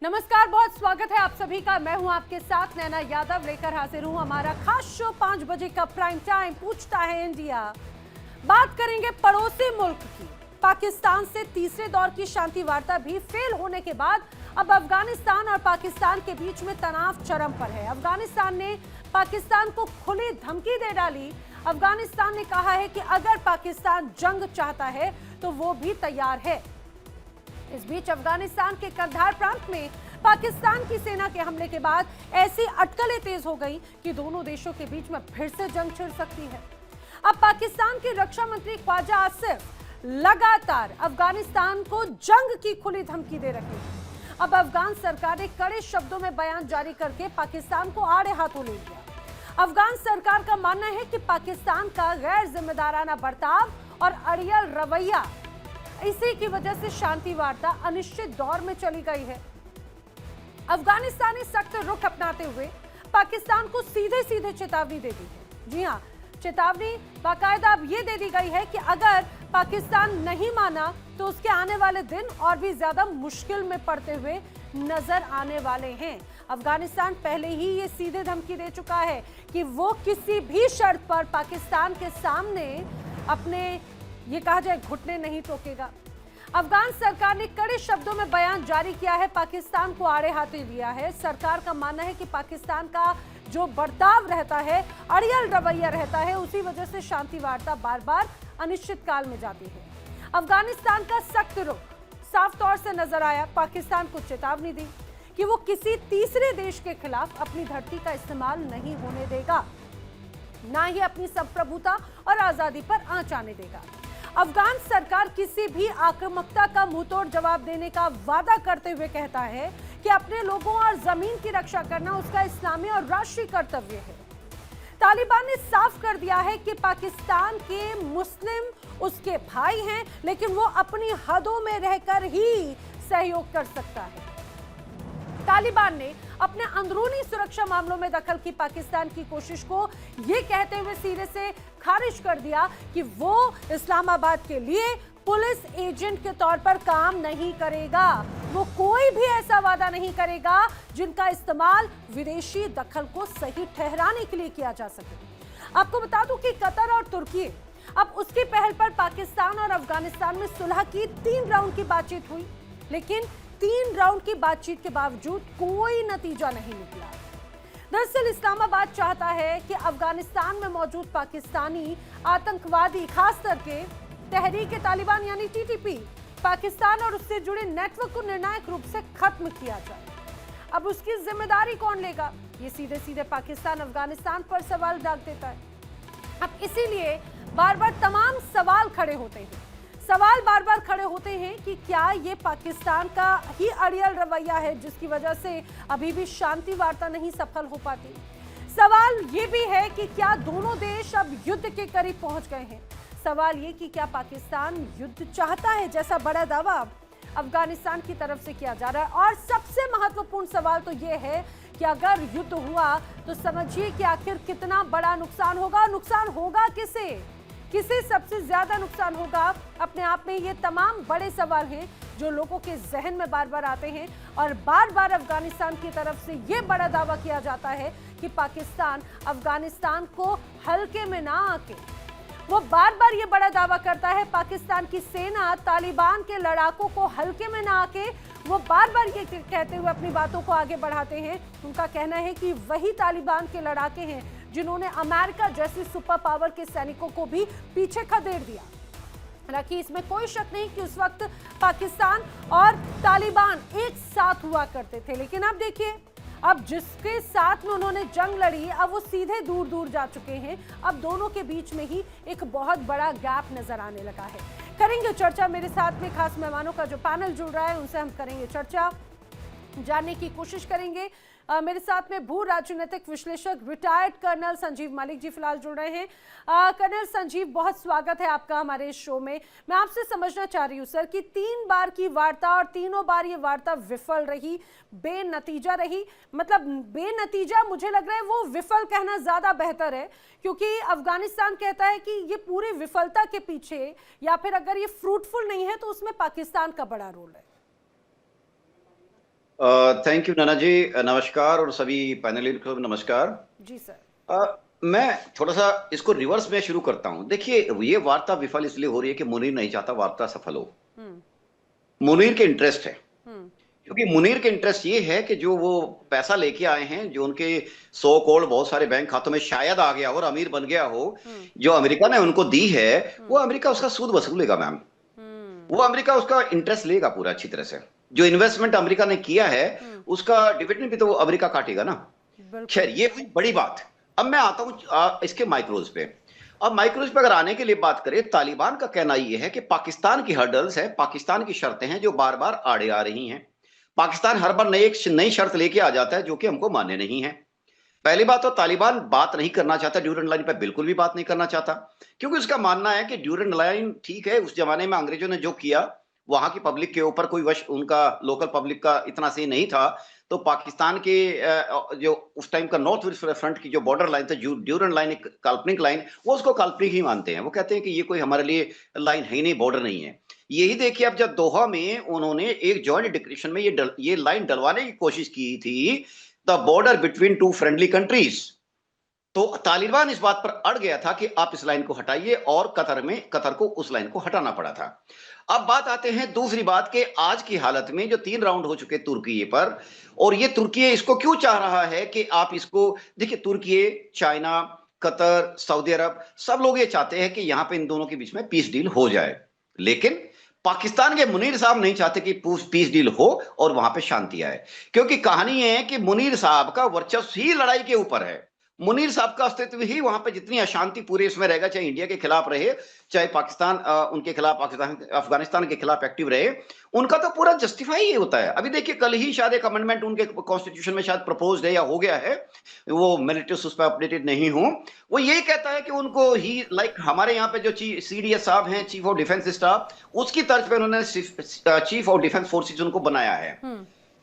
नमस्कार, बहुत स्वागत है आप सभी का। मैं हूं आपके साथ नैना यादव, लेकर हाजिर हूं हमारा खास शो 5 बजे का प्राइम टाइम पूछता है इंडिया। बात करेंगे पड़ोसी मुल्क की। पाकिस्तान से तीसरे दौर की शांति वार्ता भी फेल होने के बाद अब अफगानिस्तान और पाकिस्तान के बीच में तनाव चरम पर है। अफगानिस्तान ने पाकिस्तान को खुली धमकी दे डाली। अफगानिस्तान ने कहा है कि अगर पाकिस्तान जंग चाहता है तो वो भी तैयार है। इस बीच अफगानिस्तान के करदार प्रांत में पाकिस्तान की सेना के हमले के बाद ऐसी अटकलें तेज हो गई कि दोनों देशों के बीच में फिर से जंग छिड़ सकती है। अब पाकिस्तान के रक्षा मंत्री ख्वाजा आसिफ लगातार अफगानिस्तान को जंग की खुली धमकी दे रहे हैं। अब अफगान सरकार ने कड़े शब्दों में बयान जारी करके पाकिस्तान को आड़े हाथों ले लिया। अफगान सरकार का मानना है कि पाकिस्तान का गैर जिम्मेदाराना बर्ताव और अड़ियल रवैया, इसी की वजह से शांति वार्ता अनिश्चित दौर में चली गई है। अफगानिस्तान ने सख्त रुख अपनाते हुए पाकिस्तान को सीधे सीधे चेतावनी दे दी है। जी हां, चेतावनी बाकायदा अब ये दे दी गई है कि अगर पाकिस्तान नहीं माना तो उसके आने वाले दिन और भी ज्यादा मुश्किल में पड़ते हुए नजर आने वाले हैं। अफगानिस्तान पहले ही ये सीधे धमकी दे चुका है कि वो किसी भी शर्त पर पाकिस्तान के सामने अपने, ये कहा जाए, घुटने नहीं टोकेगा। अफगान सरकार ने कड़े शब्दों में बयान जारी किया है, पाकिस्तान को आड़े हाथों लिया है। सरकार का मानना है कि पाकिस्तान का जो बर्ताव रहता है, अड़ियल रवैया रहता है, उसी वजह से शांति वार्ता बार बार अनिश्चित काल में जाती है। अफगानिस्तान का सख्त रुख साफ तौर से नजर आया। पाकिस्तान को चेतावनी दी कि वो किसी तीसरे देश के खिलाफ अपनी धरती का इस्तेमाल नहीं होने देगा, ना ही अपनी संप्रभुता और आजादी पर आंच आने देगा। अफगान सरकार किसी भी आक्रामकता का मुंहतोड़ जवाब देने का वादा करते हुए कहता है कि अपने लोगों और जमीन की रक्षा करना उसका इस्लामी और राष्ट्रीय कर्तव्य है। तालिबान ने साफ कर दिया है कि पाकिस्तान के मुस्लिम उसके भाई हैं, लेकिन वो अपनी हदों में रहकर ही सहयोग कर सकता है। तालिबान ने अपने अंदरूनी सुरक्षा मामलों में दखल की पाकिस्तान की कोशिश को ये कहते हुए सिरे से खारिज कर दिया कि वो इस्लामाबाद के लिए पुलिस एजेंट के तौर पर काम नहीं करेगा। वो कोई भी ऐसा वादा नहीं करेगा जिनका इस्तेमाल विदेशी दखल को सही ठहराने के लिए किया जा सके। आपको बता दूं कि कतर और तुर्की अब उसकी पहल पर पाकिस्तान और अफगानिस्तान में सुलह की 3 राउंड की बातचीत हुई, लेकिन 3 राउंड की बातचीत के बावजूद कोई नतीजा नहीं निकला। दरअसल इस्लामाबाद चाहता है कि अफगानिस्तान में मौजूद पाकिस्तानी आतंकवादी, खास करके तहरीक-ए-तालिबान यानी टीटीपी, पाकिस्तान और उससे जुड़े नेटवर्क को निर्णायक रूप से खत्म किया जाए। अब उसकी जिम्मेदारी कौन लेगा? ये सीधे सीधे पाकिस्तान अफगानिस्तान पर सवाल डाल देता है। अब इसीलिए बार बार तमाम सवाल खड़े होते हैं। सवाल बार बार खड़े होते हैं कि क्या ये पाकिस्तान का ही अड़ियल रवैया है जिसकी वजह से अभी भी शांति वार्ता नहीं सफल हो पाती। सवाल ये भी है कि क्या दोनों देश अब युद्ध के करीब पहुंच गए हैं। सवाल ये कि क्या पाकिस्तान युद्ध चाहता है, जैसा बड़ा दावा अफगानिस्तान की तरफ से किया जा रहा है। और सबसे महत्वपूर्ण सवाल तो ये है कि अगर युद्ध हुआ तो समझिए कि आखिर कितना बड़ा नुकसान होगा। नुकसान होगा किसे सबसे ज्यादा नुकसान होगा? अपने आप में ये तमाम बड़े सवाल हैं जो लोगों के जहन में बार बार आते हैं। और बार बार अफगानिस्तान की तरफ से ये बड़ा दावा किया जाता है कि पाकिस्तान अफगानिस्तान को हल्के में ना आके, वो बार बार ये बड़ा दावा करता है। पाकिस्तान की सेना तालिबान के लड़ाकों को हल्के में ना आके, वो बार बार ये कहते हुए अपनी बातों को आगे बढ़ाते हैं। उनका कहना है कि वही तालिबान के लड़ाके हैं जिन्होंने अमेरिका जैसी सुपर पावर के सैनिकों को भी पीछे खदेड़ दिया। हालांकि इसमें कोई शक नहीं कि उस वक्त पाकिस्तान और तालिबान एक साथ हुआ करते थे, लेकिन अब देखिए, अब जिसके साथ में उन्होंने जंग लड़ी, अब वो सीधे दूर दूर जा चुके हैं। अब दोनों के बीच में ही एक बहुत बड़ा गैप नजर आने लगा है। करेंगे चर्चा, मेरे साथ में खास मेहमानों का जो पैनल जुड़ रहा है उनसे हम करेंगे चर्चा, जानने की कोशिश करेंगे। मेरे साथ में भू राजनीतिक विश्लेषक रिटायर्ड कर्नल संजीव मलिक जी फिलहाल जुड़ रहे हैं। कर्नल संजीव, बहुत स्वागत है आपका हमारे इस शो में। मैं आपसे समझना चाह रही हूँ सर कि 3 बार की वार्ता और तीनों बार ये वार्ता विफल रही, बेनतीजा रही। मतलब बेनतीजा मुझे लग रहा है वो विफल कहना ज्यादा बेहतर है, क्योंकि अफगानिस्तान कहता है कि ये पूरी विफलता के पीछे, या फिर अगर ये फ्रूटफुल नहीं है तो उसमें पाकिस्तान का बड़ा रोल है। थैंक यू नैना जी। नमस्कार और सभी पैनलिस्ट को नमस्कार। जी सर। मैं थोड़ा सा इसको रिवर्स में शुरू करता हूं। देखिए, ये वार्ता विफल इसलिए हो रही है कि मुनीर नहीं चाहता वार्ता सफल हो। हम्म। मुनीर के इंटरेस्ट है, हम्म। क्योंकि मुनीर के इंटरेस्ट ये है कि जो वो पैसा लेके आए हैं, जो उनके सो कॉल्ड बहुत सारे बैंक खातों में शायद आ गया हो और अमीर बन गया हो, हम्म। जो अमेरिका ने उनको दी है, वो हम्म। अमेरिका उसका सूद वसूलेगा मैम। हम्म। वो अमेरिका उसका इंटरेस्ट लेगा पूरा अच्छी तरह से। जो इन्वेस्टमेंट अमेरिका ने किया है, हम्म। उसका डिविडेंड भी तो वो अमेरिका काटेगा ना। खैर, बिल्कुल। ये हुई बड़ी बात। अब मैं आता हूं इसके माइक्रोज पे। अब माइक्रोज पे अगर आने के लिए बात करें, तालिबान का कहना यह है कि पाकिस्तान की हर्डल्स है, पाकिस्तान की शर्तें हैं जो बार बार आड़े आ रही हैं। पाकिस्तान हर बार नई शर्त लेके आ जाता है जो कि हमको मान्य नहीं है। पहली बात तो तालिबान बात नहीं करना चाहता ड्यूरेंट लाइन पे, बिल्कुल भी बात नहीं करना चाहता, क्योंकि उसका मानना है कि ड्यूरेंट लाइन ठीक है, उस जमाने में अंग्रेजों ने जो किया, वहां की पब्लिक के ऊपर कोई वश उनका लोकल पब्लिक का इतना सही नहीं था। तो पाकिस्तान के जो उस टाइम का नॉर्थ ईस्ट फ्रंट की जो बॉर्डर लाइन था, ड्यूरेंट लाइन एक काल्पनिक लाइन, वो उसको काल्पनिक ही मानते हैं। वो कहते हैं कि ये कोई हमारे लिए लाइन है ही नहीं, बॉर्डर नहीं है। यही देखिए, अब जब दोहा में उन्होंने एक जॉइंट डिक्लेरेशन में ये लाइन डलवाने की कोशिश की थी, the border between two friendly countries, तो तालिबान इस बात पर अड़ गया था कि आप इस लाइन को हटाइए, और कतर को उस लाइन को हटाना पड़ा था। अब बात आते हैं दूसरी बात के, आज की हालत में जो 3 राउंड हो चुके तुर्की पर, और ये तुर्की इसको क्यों चाह रहा है कि आप इसको देखिए, तुर्की, चाइना, कतर, सऊदी अरब, सब लोग ये चाहते हैं कि यहां पे इन दोनों के बीच में पीस डील हो जाए। लेकिन पाकिस्तान के मुनीर साहब नहीं चाहते कि पीस डील हो और वहां पे शांति आए, क्योंकि कहानी ये है कि मुनीर साहब का वर्चस्व ही लड़ाई के ऊपर है। मुनीर साहब का अस्तित्व ही वहां पे जितनी अशांति पूरे इसमें रहेगा, चाहे इंडिया के खिलाफ रहे, चाहे पाकिस्तान उनके खिलाफ, पाकिस्तान अफगानिस्तान के खिलाफ एक्टिव रहे, उनका तो पूरा जस्टिफाई ही होता है। अभी देखिए, कल ही शायद एक अमेंडमेंट उनके कॉन्स्टिट्यूशन में शायद प्रपोज है या हो गया है, वो मिलिट्री उस पर अपडेटेड नहीं हूं। वो यही कहता है कि उनको ही लाइक हमारे यहाँ पे जो सीडीएस साहब हैं, चीफ ऑफ डिफेंस स्टाफ, उसकी तर्ज पे उन्होंने चीफ ऑफ डिफेंस फोर्सेज उनको बनाया है।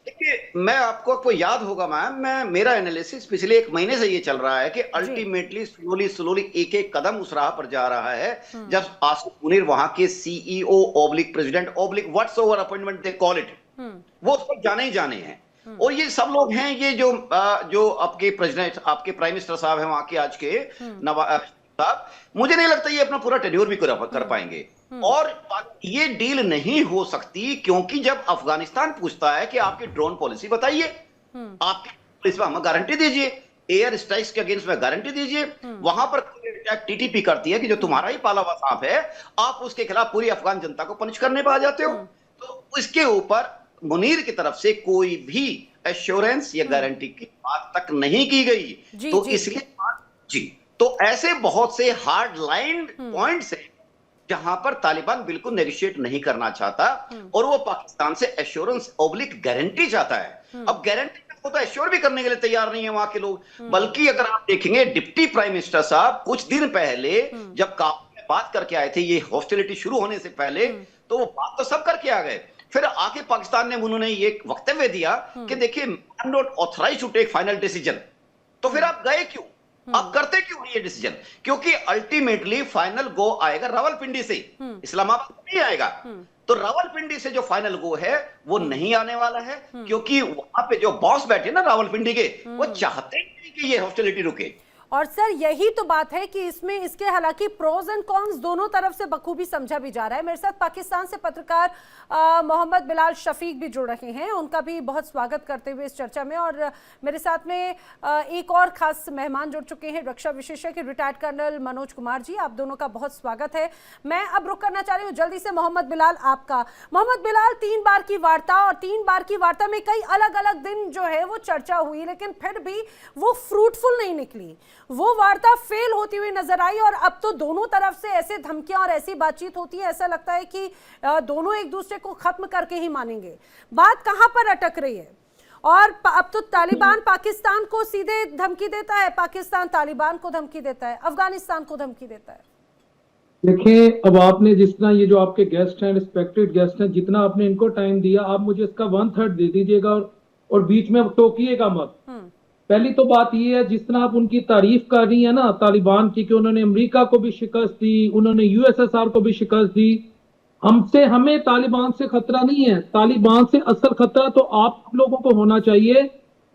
देखिए, मैं आपको याद होगा मैम, मेरा एनालिसिस पिछले 1 महीने से ये चल रहा है कि अल्टीमेटली स्लोली स्लोली एक एक कदम उस राह पर जा रहा है, जब आसिफ मुनीर वहां के CEO oblique president oblique what's over appointment they call it, वो उस पर जाने ही जाने हैं। और ये सब लोग हैं, ये जो आपके प्रेसिडेंट, आपके प्राइम मिनिस्टर साहब हैं वहां के आज के, नवाज साहब, मुझे नहीं लगता ये अपना पूरा टेन्योर भी कर पाएंगे। और ये डील नहीं हो सकती, क्योंकि जब अफगानिस्तान पूछता है कि आपकी ड्रोन पॉलिसी बताइए, आपकी पॉलिसी पर हमें गारंटी दीजिए, एयर स्ट्राइक्स के अगेंस्ट में गारंटी दीजिए, वहां पर टीटीपी करती है कि जो तुम्हारा ही पाला हुआ सांप है, आप उसके खिलाफ पूरी अफगान जनता को पनिश करने पर आ जाते हो। तो इसके ऊपर मुनीर की तरफ से कोई भी एश्योरेंस या गारंटी की बात तक नहीं की गई। तो इसलिए जी, तो ऐसे बहुत से हार्ड लाइन पॉइंट्स हैं जहां पर तालिबान बिल्कुल नेगोशिएट नहीं करना चाहता, और वो पाकिस्तान से एश्योरेंस ऑब्लिक गारंटी चाहता है। अब गारंटी को तो एश्योर भी करने के लिए तैयार नहीं है वहां के लोग। बल्कि अगर आप देखेंगे, डिप्टी प्राइम मिनिस्टर साहब कुछ दिन पहले जब काबुल में बात करके आए थे, ये हॉस्टिलिटी शुरू होने से पहले, तो वो बात तो सब करके आ गए। फिर आके पाकिस्तान ने उन्होंने ये वक्तव्य दिया कि देखिए, I am not authorized to take final decision. तो फिर आप गए क्यों? आप करते क्यों ये डिसीजन? क्योंकि अल्टीमेटली फाइनल गो आएगा रावलपिंडी से, इस्लामाबाद नहीं आएगा। तो रावलपिंडी से जो फाइनल गो है वो नहीं आने वाला है, क्योंकि वहां पे जो बॉस बैठे ना रावलपिंडी के, वो चाहते नहीं कि ये हॉस्टिलिटी रुके। और सर, यही तो बात है कि इसमें इसके हालांकि प्रोज एंड कॉन्स दोनों तरफ से बखूबी समझा भी जा रहा है। मेरे साथ पाकिस्तान से पत्रकार मोहम्मद बिलाल शफीक भी जुड़ रहे हैं, उनका भी बहुत स्वागत करते हुए इस चर्चा में। और मेरे साथ में एक और खास मेहमान जुड़ चुके हैं, रक्षा विशेषज्ञ रिटायर्ड कर्नल मनोज कुमार जी, आप दोनों का बहुत स्वागत है। मैं अब रुक करना चाह रही हूँ जल्दी से मोहम्मद बिलाल आपका। मोहम्मद बिलाल, 3 बार की वार्ता, और 3 बार की वार्ता में कई अलग अलग दिन जो है वो चर्चा हुई, लेकिन फिर भी वो फ्रूटफुल नहीं निकली, वो वार्ता फेल होती हुई नजर आई। और अब तो दोनों तरफ से ऐसे धमकियां और ऐसी बातचीत होती है, ऐसा लगता है कि दोनों एक दूसरे को खत्म करके ही मानेंगे। बात कहां पर अटक रही है? और अब तो तालिबान पाकिस्तान को सीधे धमकी देता है, पाकिस्तान तालिबान को धमकी देता है, अफगानिस्तान को धमकी देता है। देखिए, अब आपने जिस तरह, ये जो आपके गेस्ट हैं, रिस्पेक्टेड गेस्ट हैं, जितना आपने इनको टाइम दिया, आप मुझे इसका 1/3 दे दीजिएगा और बीच में टोकिएगा मत। पहली तो बात ये है, जिस तरह आप उनकी तारीफ कर रही है ना तालिबान की, कि उन्होंने अमेरिका को भी शिकस्त दी, उन्होंने यूएसएसआर को भी शिकस्त दी, हमें तालिबान से खतरा नहीं है। तालिबान से असल खतरा तो आप लोगों को होना चाहिए।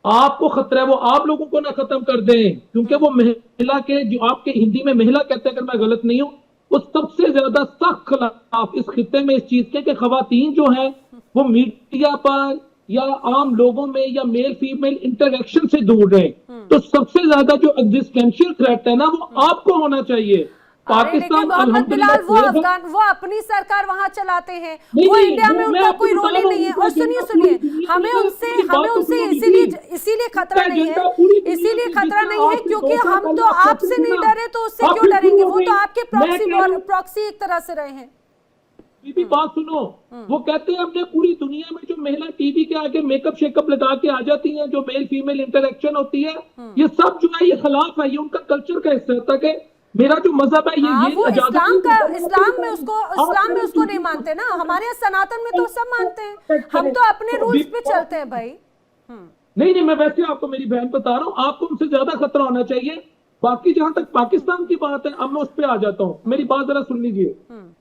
आपको खतरा है, वो आप लोगों को ना खत्म कर दें, क्योंकि वो महिला के, जो आपके हिंदी में महिला कहते हैं अगर मैं गलत नहीं हूं, वो सबसे ज्यादा सख्त खिलाफ इस खित्ते में इस चीज के कि खवातीन जो है वो मीडिया पर या आम लोगों में या मेल फीमेल इंटरेक्शन से दूर रहे। तो सबसे ज्यादा जो एग्जिस्टेंशियल थ्रेट है ना, वो आपको होना चाहिए। पाकिस्तान मोहम्मद बिलाल वो अपनी सरकार वहां चलाते हैं, वो इंडिया में उनका कोई रोल ही नहीं है। और सुनिए हमें उनसे इसीलिए खतरा नहीं है क्योंकि हम तो आपसे नहीं डरे, तो उससे क्यों डरेंगे? वो तो आपके प्रॉक्सी एक तरह से रहे हैं। बीबी बात सुनो, वो कहते हैं हमने पूरी दुनिया में जो महिला टीवी के आगे मेकअप शेकअप लगा के आ जाती हैं, जो मेल फीमेल इंटरेक्शन होती है, ये सब जो है ये खिलाफ है, ये उनका कल्चर का हिस्सा था कि मेरा जो मजहब है ये इस्लाम में उसको नहीं मानते ना। हमारे यहाँ सनातन में तो सब मानते हैं, हम तो अपने रूल्स पे चलते हैं भाई। नहीं, मैं वैसे आपको मेरी बहन बता रहा हूँ, आपको उनसे ज्यादा खतरा होना चाहिए। बाकी जहां तक पाकिस्तान की बात है, अब मैं उस पर आ जाता हूँ। मेरी बात जरा सुन लीजिए।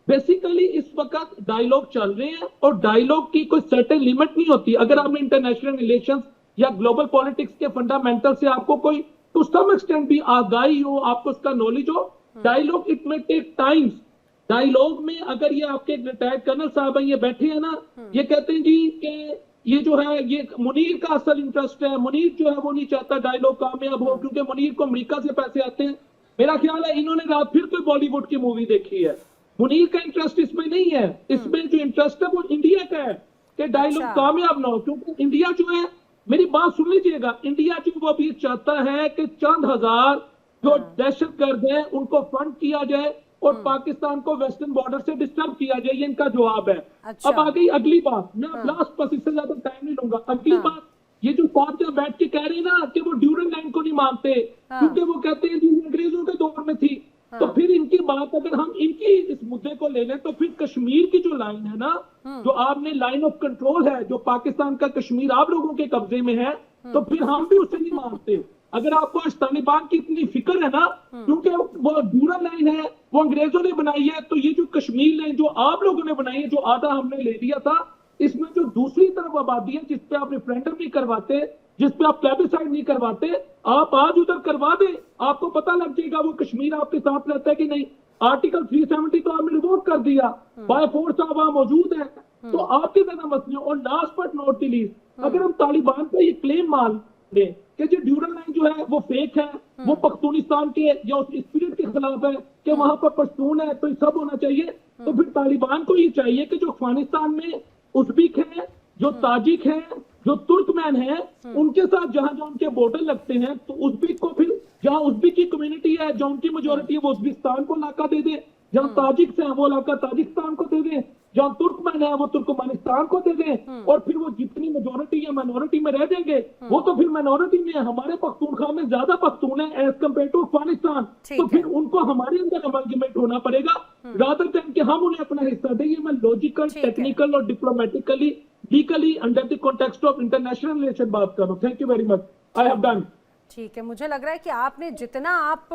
बेसिकली इस वक्त डायलॉग चल रहे हैं और डायलॉग की कोई सर्टेन लिमिट नहीं होती। अगर आपने इंटरनेशनल रिलेशंस या ग्लोबल पॉलिटिक्स के फंडामेंटल से आपको कोई टू सम एक्सटेंट भी आगाही हो, आपको उसका नॉलेज हो, डायलॉग इट में टेक टाइम्स। डायलॉग में अगर ये आपके रिटायर्ड कर्नल साहब हैं, ये बैठे हैं ना, ये कहते हैं जी कि ये जो है ये मुनीर का असल इंटरेस्ट है, मुनीर जो है वो नहीं चाहता डायलॉग कामयाब हो, क्योंकि मुनीर को अमेरिका से पैसे आते हैं। मेरा ख्याल है इन्होंने रात फिर कोई बॉलीवुड की मूवी देखी है। मुनीर का इंटरेस्ट इसमें नहीं है, इसमें जो इंटरेस्ट है वो इंडिया का है कि डायलॉग कामयाब ना हो, क्योंकि इंडिया जो है, मेरी बात सुन लीजिएगा, इंडिया जो वो अभी चाहता है कि चंद हजार जो दहशतगर्द हैं उनको फंड किया जाए और पाकिस्तान को वेस्टर्न बॉर्डर से डिस्टर्ब किया जाए। ये इनका जवाब है। अब आ गई अगली बात, मैं लास्ट बस इससे ज्यादा टाइम नहीं लूंगा। अगली बात, ये जो फौज बैठ के कह रहे हैं ना कि वो ड्यूरल लाइन को नहीं मानते, क्योंकि वो कहते हैं जी अंग्रेजों के दौर में थी। तो फिर इनकी बात अगर हम इनकी इस मुद्दे को ले लें, तो फिर कश्मीर की जो लाइन है ना, जो आपने लाइन ऑफ कंट्रोल है, जो पाकिस्तान का कश्मीर आप लोगों के कब्जे में है, तो फिर हम भी उसे नहीं मानते। अगर आपको आज तालिबान की इतनी फिक्र है ना, क्योंकि वो ड्यूरल लाइन है, वो अंग्रेजों ने बनाई है, तो ये जो कश्मीर लाइन जो आप लोगों ने बनाई है, जो आधा हमने ले लिया था, इसमें जो दूसरी तरफ आबादी है जिसपे आप रेफरेंडम नहीं करवाते, जिसपे आप प्लेबिसाइड नहीं करवाते, आप आज उधर करवा दें, आपको पता लग जाएगा वो कश्मीर आपके साथ रहता है कि नहीं। आर्टिकल 370 तो आपने रिवोक कर दिया, बाय फोर्स आप वहां मौजूद है, तो आपके ज्यादा मसले। और last but not the least, अगर हम तालिबान का ये क्लेम मान लें कि जो ड्यूरल लाइन जो है वो फेक है, वो पख्तूनिस्तान के या उस स्पिरिट के खिलाफ है कि वहां पर पश्तून है तो ये सब होना चाहिए, तो फिर तालिबान को ये चाहिए कि जो अफगानिस्तान में उज़्बेक है, जो ताजिक है, जो तुर्कमैन है, उनके साथ जहां जहां उनके बॉर्डर लगते हैं, तो उज़्बेक को फिर जहां उज़्बेक की कम्युनिटी है, जहां उनकी मेजोरिटी है, वो उज़्बेकिस्तान को इलाका दे दे, जहां ताजिक है वो इलाका ताजिकिस्तान को दे दे, जहां तुर्कमैन है वो तुर्कमानिस्तान को दे दें, और फिर वो जितनी मेजोरिटी या माइनॉरिटी में रह जाएंगे वो तो फिर माइनॉरिटी में है। हमारे पख्तूनख्वा में ज्यादा पख्तून है एज कम्पेयर टू अफगानिस्तान, तो फिर उनको हमारे अंदर अमलगमेंट होना पड़ेगा, रादर देन कि हम उन्हें अपना हिस्सा दें। ये मैं लॉजिकल, टेक्निकल और diplomatically, legally under the context of international relation बात कर रहा हूँ। Thank you very much, I have done. ठीक है, मुझे लग रहा है कि आपने जितना आप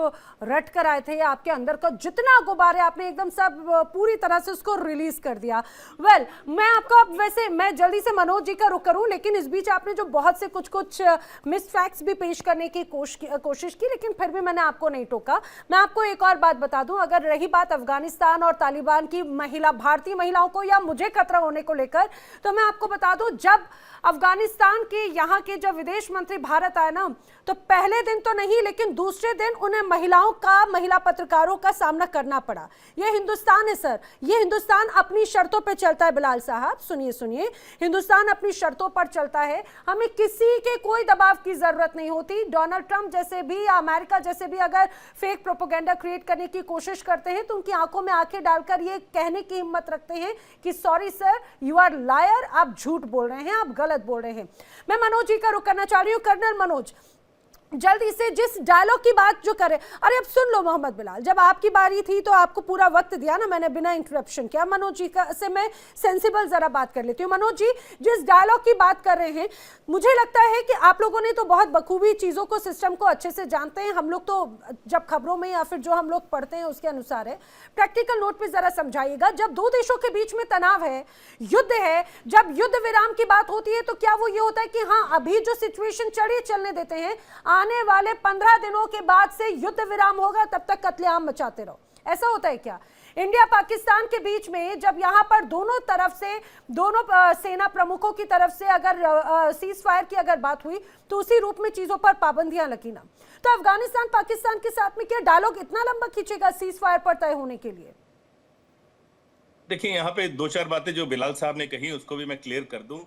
रट कर आए थे, आपके अंदर का जितना गुब्बार है, आपने एकदम सब पूरी तरह से उसको रिलीज कर दिया। वेल, मैं आपको अब वैसे मैं जल्दी से मनोज जी का रुख करूं, लेकिन इस बीच आपने जो बहुत से कुछ मिस फैक्ट्स भी पेश करने की कोशिश की, लेकिन फिर भी मैंने आपको नहीं टोका। मैं आपको एक और बात बता दूं, अगर रही बात अफगानिस्तान और तालिबान की भारतीय महिलाओं को या मुझे खतरा होने को लेकर, तो मैं आपको बता दूं, जब अफगानिस्तान के यहाँ के जब विदेश मंत्री भारत आए ना, तो पहले दिन तो नहीं लेकिन दूसरे दिन उन्हें महिला पत्रकारों का सामना करना पड़ा। यह हिंदुस्तान है सर, यह हिंदुस्तान अपनी शर्तों पे चलता है। बिलाल साहब सुनिए, हिंदुस्तान अपनी शर्तों पर चलता है, हमें किसी के कोई दबाव की जरूरत नहीं होती। डोनाल्ड ट्रंप जैसे भी या अमेरिका जैसे भी अगर फेक प्रोपेगेंडा क्रिएट करने की कोशिश करते हैं, तो उनकी आंखों में आंखें डालकर ये कहने की हिम्मत रखते हैं कि sorry sir, you are liar, आप झूठ बोल रहे हैं, आप गलत बोल रहे हैं। मैं मनोज जी का रुख करना चाह रही हूँ। कर्नल मनोज, जल्दी से जिस डायलॉग की बात जो करे, अरे अब सुन लो मोहम्मद बिलाल, जब आपकी बारी थी तो आपको पूरा वक्त दिया ना मैंने बिना इंटरप्शन किया। मनोज जी का से मैं सेंसिबल जरा बात कर लेती हूँ। मनोज जी जिस डायलॉग की बात कर रहे हैं, मुझे लगता है कि आप लोगों ने तो बहुत बखूबी चीजों को, सिस्टम को अच्छे से जानते हैं। हम लोग तो जब खबरों में या फिर जो हम लोग पढ़ते हैं उसके अनुसार है। प्रैक्टिकल नोट पे जरा समझाइएगा, जब दो देशों के बीच में तनाव है, युद्ध है, जब युद्ध विराम की बात होती है तो क्या वो ये होता है कि हाँ अभी जो सिचुएशन चलने देते हैं, आने वाले 15 दिनों के बाद से युद्ध विराम होगा, तब तक कत्लेआम मचाते रहो, ऐसा होता है क्या? इंडिया पाकिस्तान के बीच में जब यहां पर दोनों तरफ से, दोनों सेना प्रमुखों की तरफ से अगर सीज फायर की अगर बात हुई तो उसी रूप में चीजों पर पाबंदियां लगी ना, तो अफगानिस्तान पाकिस्तान के साथ में क्या डायलॉग इतना लंबा खींचेगा सीज फायर पर तय होने के लिए? देखिए, यहाँ पे दो चार बातें जो बिलाल साहब ने कही उसको भी मैं क्लियर कर दूं।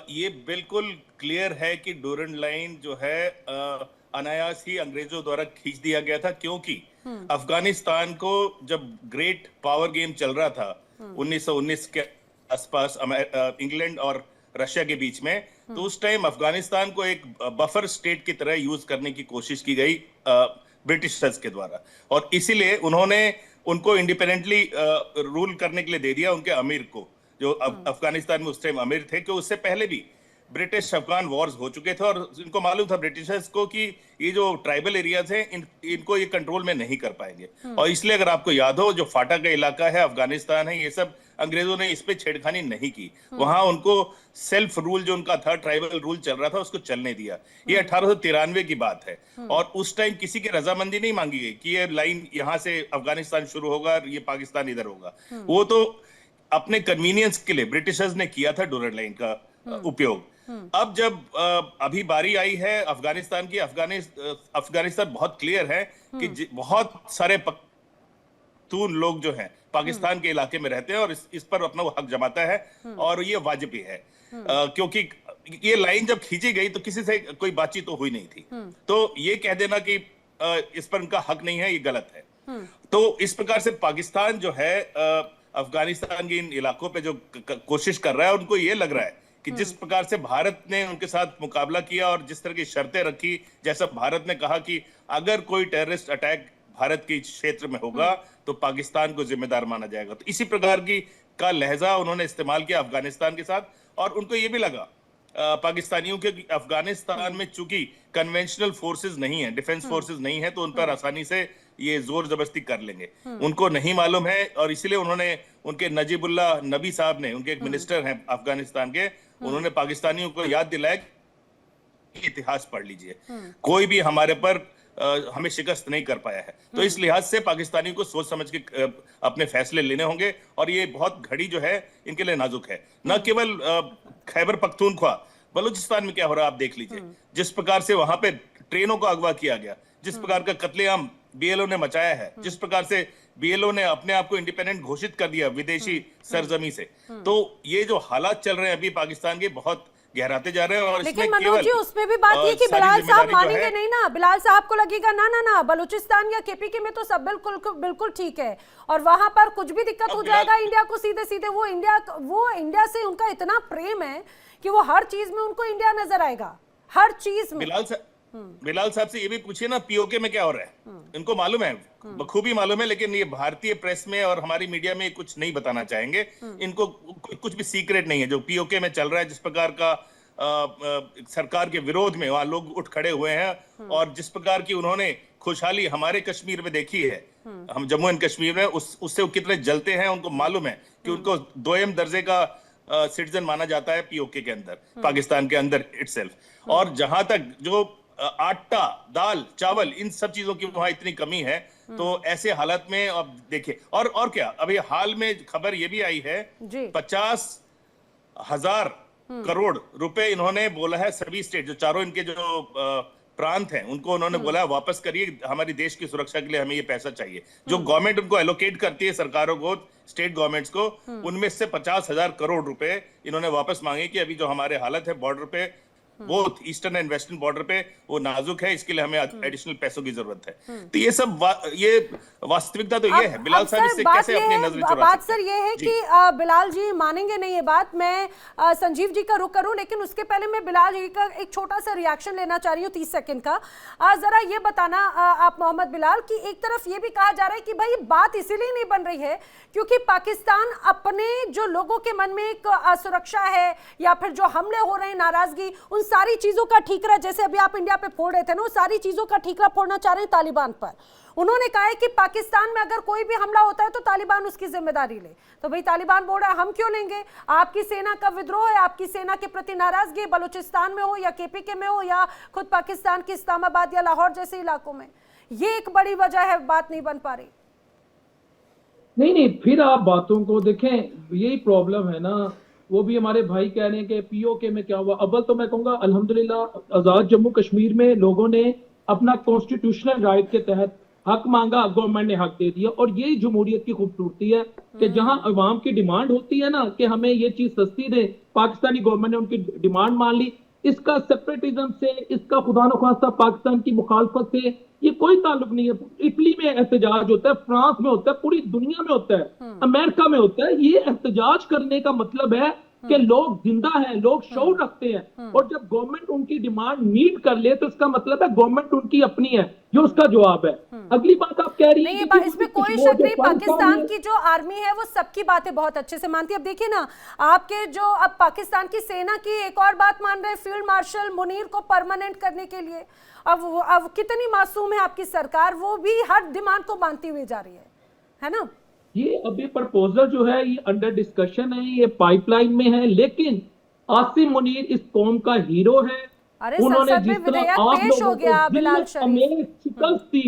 ये बिल्कुल क्लियर है कि डोरंड लाइन जो है अनायास ही अंग्रेजों द्वारा खींच दिया गया था, क्योंकि अफगानिस्तान को जब ग्रेट पावर गेम चल रहा था 1919 के आसपास इंग्लैंड और रशिया के बीच में, तो उस टाइम अफगानिस्तान को एक बफर स्टेट की तरह यूज करने की कोशिश की गई ब्रिटिशर्स के द्वारा, और इसीलिए उन्होंने उनको इंडिपेंडेंटली रूल करने के लिए दे दिया उनके अमीर को, जो अफगानिस्तान में उस टाइम अमीर थे, कि उससे पहले भी ब्रिटिश अफगान वॉर्स हो चुके थे और इनको मालूम था ब्रिटिशर्स को कि ये जो ट्राइबल एरियाज हैं इनको ये कंट्रोल में नहीं कर पाएंगे। और इसलिए अगर आपको याद हो, जो फाटा का इलाका है, अफगानिस्तान है, ये सब अंग्रेजों ने इस पे छेड़खानी नहीं की। वहां उनको सेल्फ रूल जो उनका था, ट्राइबल रूल चल रहा था, उसको चलने दिया। ये 1893 की बात है और उस टाइम किसी की रजामंदी नहीं मांगी गई कि ये लाइन यहां से अफगानिस्तान शुरू होगा और ये पाकिस्तान इधर होगा। वो तो अपने कन्वीनियंस के लिए ब्रिटिशर्स ने किया था डोरंड लाइन का उपयोग। अब जब अभी बारी आई है अफगानिस्तान की, अफगानिस्तान बहुत क्लियर है कि बहुत सारे पख्तून लोग जो हैं पाकिस्तान के इलाके में रहते हैं और इस पर अपना वो हक जमाता है और ये वाजिब भी है, क्योंकि ये लाइन जब खींची गई तो किसी से कोई बातचीत तो हुई नहीं थी। तो ये कह देना कि इस पर उनका हक नहीं है, ये गलत है। तो इस प्रकार से पाकिस्तान जो है अफगानिस्तान के इन इलाकों पे जो कोशिश कर रहा है, उनको ये लग रहा है कि जिस प्रकार से भारत ने उनके साथ मुकाबला किया और जिस तरह की शर्तें रखी, जैसा भारत ने कहा कि अगर कोई टेररिस्ट अटैक भारत के क्षेत्र में होगा तो पाकिस्तान को जिम्मेदार माना जाएगा, तो इसी प्रकार की का लहजा उन्होंने इस्तेमाल किया अफगानिस्तान के साथ। और उनको ये भी लगा पाकिस्तानियों के अफगानिस्तान में चूंकि कन्वेंशनल फोर्सेस नहीं है, डिफेंस फोर्सेस नहीं है, तो उन पर आसानी से ये जोर जबरदस्ती कर लेंगे। उनको नहीं मालूम है और इसलिए उन्होंने, उनके नजीबुल्लाह नबी साहब ने, उनके एक मिनिस्टर हैं अफगानिस्तान के, उन्होंने पाकिस्तानियों को याद दिलाया कि इतिहास पढ़ लीजिए, कोई भी हमारे पर हमें शिकस्त नहीं कर पाया है। तो इस लिहाज से पाकिस्तानियों को सोच समझ के अपने फैसले लेने होंगे और ये बहुत घड़ी जो है इनके लिए नाजुक है। न केवल खैबर पख्तूनख्वा, बलूचिस्तान में क्या हो रहा है आप देख लीजिए, जिस प्रकार से वहां पे ट्रेनों को अगवा किया गया, जिस प्रकार का कत्लेआम बीएलओ ने मचाया है, जिस प्रकार से बीएलओ ने अपने आप को इंडिपेंडेंट घोषित कर दिया विदेशी सरजमी से, तो ये जो हालात चल रहे हैं अभी पाकिस्तान के, बहुत गहराते जा रहे हैं। और लेकिन मनोज जी उसमें भी बात ये कि बिलाल साहब मानेंगे नहीं ना, बिलाल साहब को लगेगा ना ना ना बलूचिस्तान या केपीके में तो सब बिल्कुल ठीक है और वहां पर कुछ भी दिक्कत हो जाएगा इंडिया को सीधे सीधे, वो इंडिया से उनका इतना प्रेम है कि वो हर चीज में उनको इंडिया नजर आएगा, हर चीज में। बिलाल साहब से ये भी पूछिए ना पीओके में क्या हो रहा है, इनको मालूम है, बखूबी मालूम है, लेकिन ये भारतीय प्रेस में और हमारी मीडिया में कुछ नहीं बताना चाहेंगे। इनको कुछ भी सीक्रेट नहीं है जो पीओके में चल रहा है, जिस प्रकार का सरकार के विरोध में वहां लोग उठ खड़े हुए हैं और जिस प्रकार की उन्होंने खुशहाली हमारे कश्मीर में देखी है, हम जम्मू एंड कश्मीर में, उससे वो कितने जलते हैं, उनको मालूम है कि उनको दोयम दर्जे का सिटीजन माना जाता है पीओके के अंदर, पाकिस्तान के अंदर इटसेल्फ। और जहां तक जो आटा, दाल, चावल, इन सब चीजों की वहां इतनी कमी है, तो ऐसे हालात में अब देखिए, और क्या, अभी हाल में खबर ये भी आई है 50,000 करोड़ रुपए इन्होंने बोला है सभी स्टेट, जो चारों इनके जो प्रांत हैं, उनको उन्होंने बोला है वापस करिए, हमारी देश की सुरक्षा के लिए हमें ये पैसा चाहिए। जो गवर्नमेंट उनको एलोकेट करती है, सरकारों को, स्टेट गवर्नमेंट्स को, उनमें से 50,000 करोड़ रुपए इन्होंने वापस मांगे कि अभी जो हमारे हालत है बॉर्डर पे, both eastern and western border पे वो नाजुक है, इसके लिए हमें एडिशनल पैसों की जरूरत है। तो ये सब ये वास्तविकता तो ये है। बिलाल साहब इससे कैसे अपनी नजरें चुरा बात सकते सर ये है जी। कि बिलाल जी मानेंगे नहीं ये बात, मैं संजीव जी का रुख करूं, लेकिन उसके पहले मैं बिलाल जी का एक छोटा सा रिएक्शन लेना चाह रही हूँ 30 सेकंड का। जरा ये बताना आप मोहम्मद बिलाल कि एक तरफ ये भी कहा जा रहा है कि भाई बात इसीलिए नहीं बन रही है क्योंकि पाकिस्तान अपने जो लोगों के मन में एक असुरक्षा है या फिर जो हमले हो रहे हैं, नाराजगी, उन सारी चीजों का ठीकरा, जैसे अभी आप इंडिया पे फोड़ रहे थे ना, वो सारी चीजों का ठीकरा फोड़ना चाह रहे हैं तालिबान पर। उन्होंने कहा है कि पाकिस्तान में अगर कोई भी हमला होता है तो तालिबान उसकी जिम्मेदारी ले। तो भाई तालिबान बोल रहा है हम क्यों लेंगे, आपकी सेना का विद्रोह है, आपकी सेना के प्रति नाराजगी बलूचिस्तान में हो या केपीके में हो या खुद पाकिस्तान के इस्लामाबाद या लाहौर जैसे इलाकों में, ये एक बड़ी वजह है बात नहीं बन पा रही। नहीं, फिर आप बातों को देखें, यही प्रॉब्लम है ना। वो भी हमारे भाई कह रहे हैं कि पीओके में क्या हुआ। अव्वल तो मैं कहूंगा अल्हम्दुलिल्लाह आजाद जम्मू कश्मीर में लोगों ने अपना कॉन्स्टिट्यूशनल राइट के तहत हक मांगा, गवर्नमेंट ने हक दे दिया। और यही जमहूरियत की खूबसूरती है कि जहां अवाम की डिमांड होती है ना कि हमें ये चीज सस्ती दे, पाकिस्तानी गवर्नमेंट ने उनकी डिमांड मान ली। इसका सेपरेटिज्म से, इसका खुदा न खास्ता पाकिस्तान की मुखालफत से ये कोई ताल्लुक नहीं है। इटली में एहतजाज होता है, फ्रांस में होता है, पूरी दुनिया में होता है, अमेरिका में होता है। ये एहतजाज करने का मतलब है कि लोग जिंदा हैं, लोग शऊर रखते हैं। और जब गवर्नमेंट उनकी डिमांड मीट कर ले तो इसका मतलब है गवर्नमेंट उनकी अपनी है, ये उसका जवाब है। अगली बात आप कह रही हैं नहीं, इसमें कोई शक नहीं, पाकिस्तान की जो आर्मी है वो सबकी बातें बहुत अच्छे से मानती है। अब देखिए ना, आपके जो अब पाकिस्तान की सेना की एक और बात मान रहे हैं फील्ड मार्शल मुनीर को परमानेंट करने के लिए। अब कितनी मासूम है आपकी सरकार, वो भी हर डिमांड को मानती हुई जा रही है ना। ये अभी प्रपोजल जो है ये अंडर डिस्कशन है, ये पाइपलाइन में है, लेकिन आसिम मुनीर इस कौम का हीरो है। अरे उन्होंने जिस तरह आप लोगों को शिकस्त दी,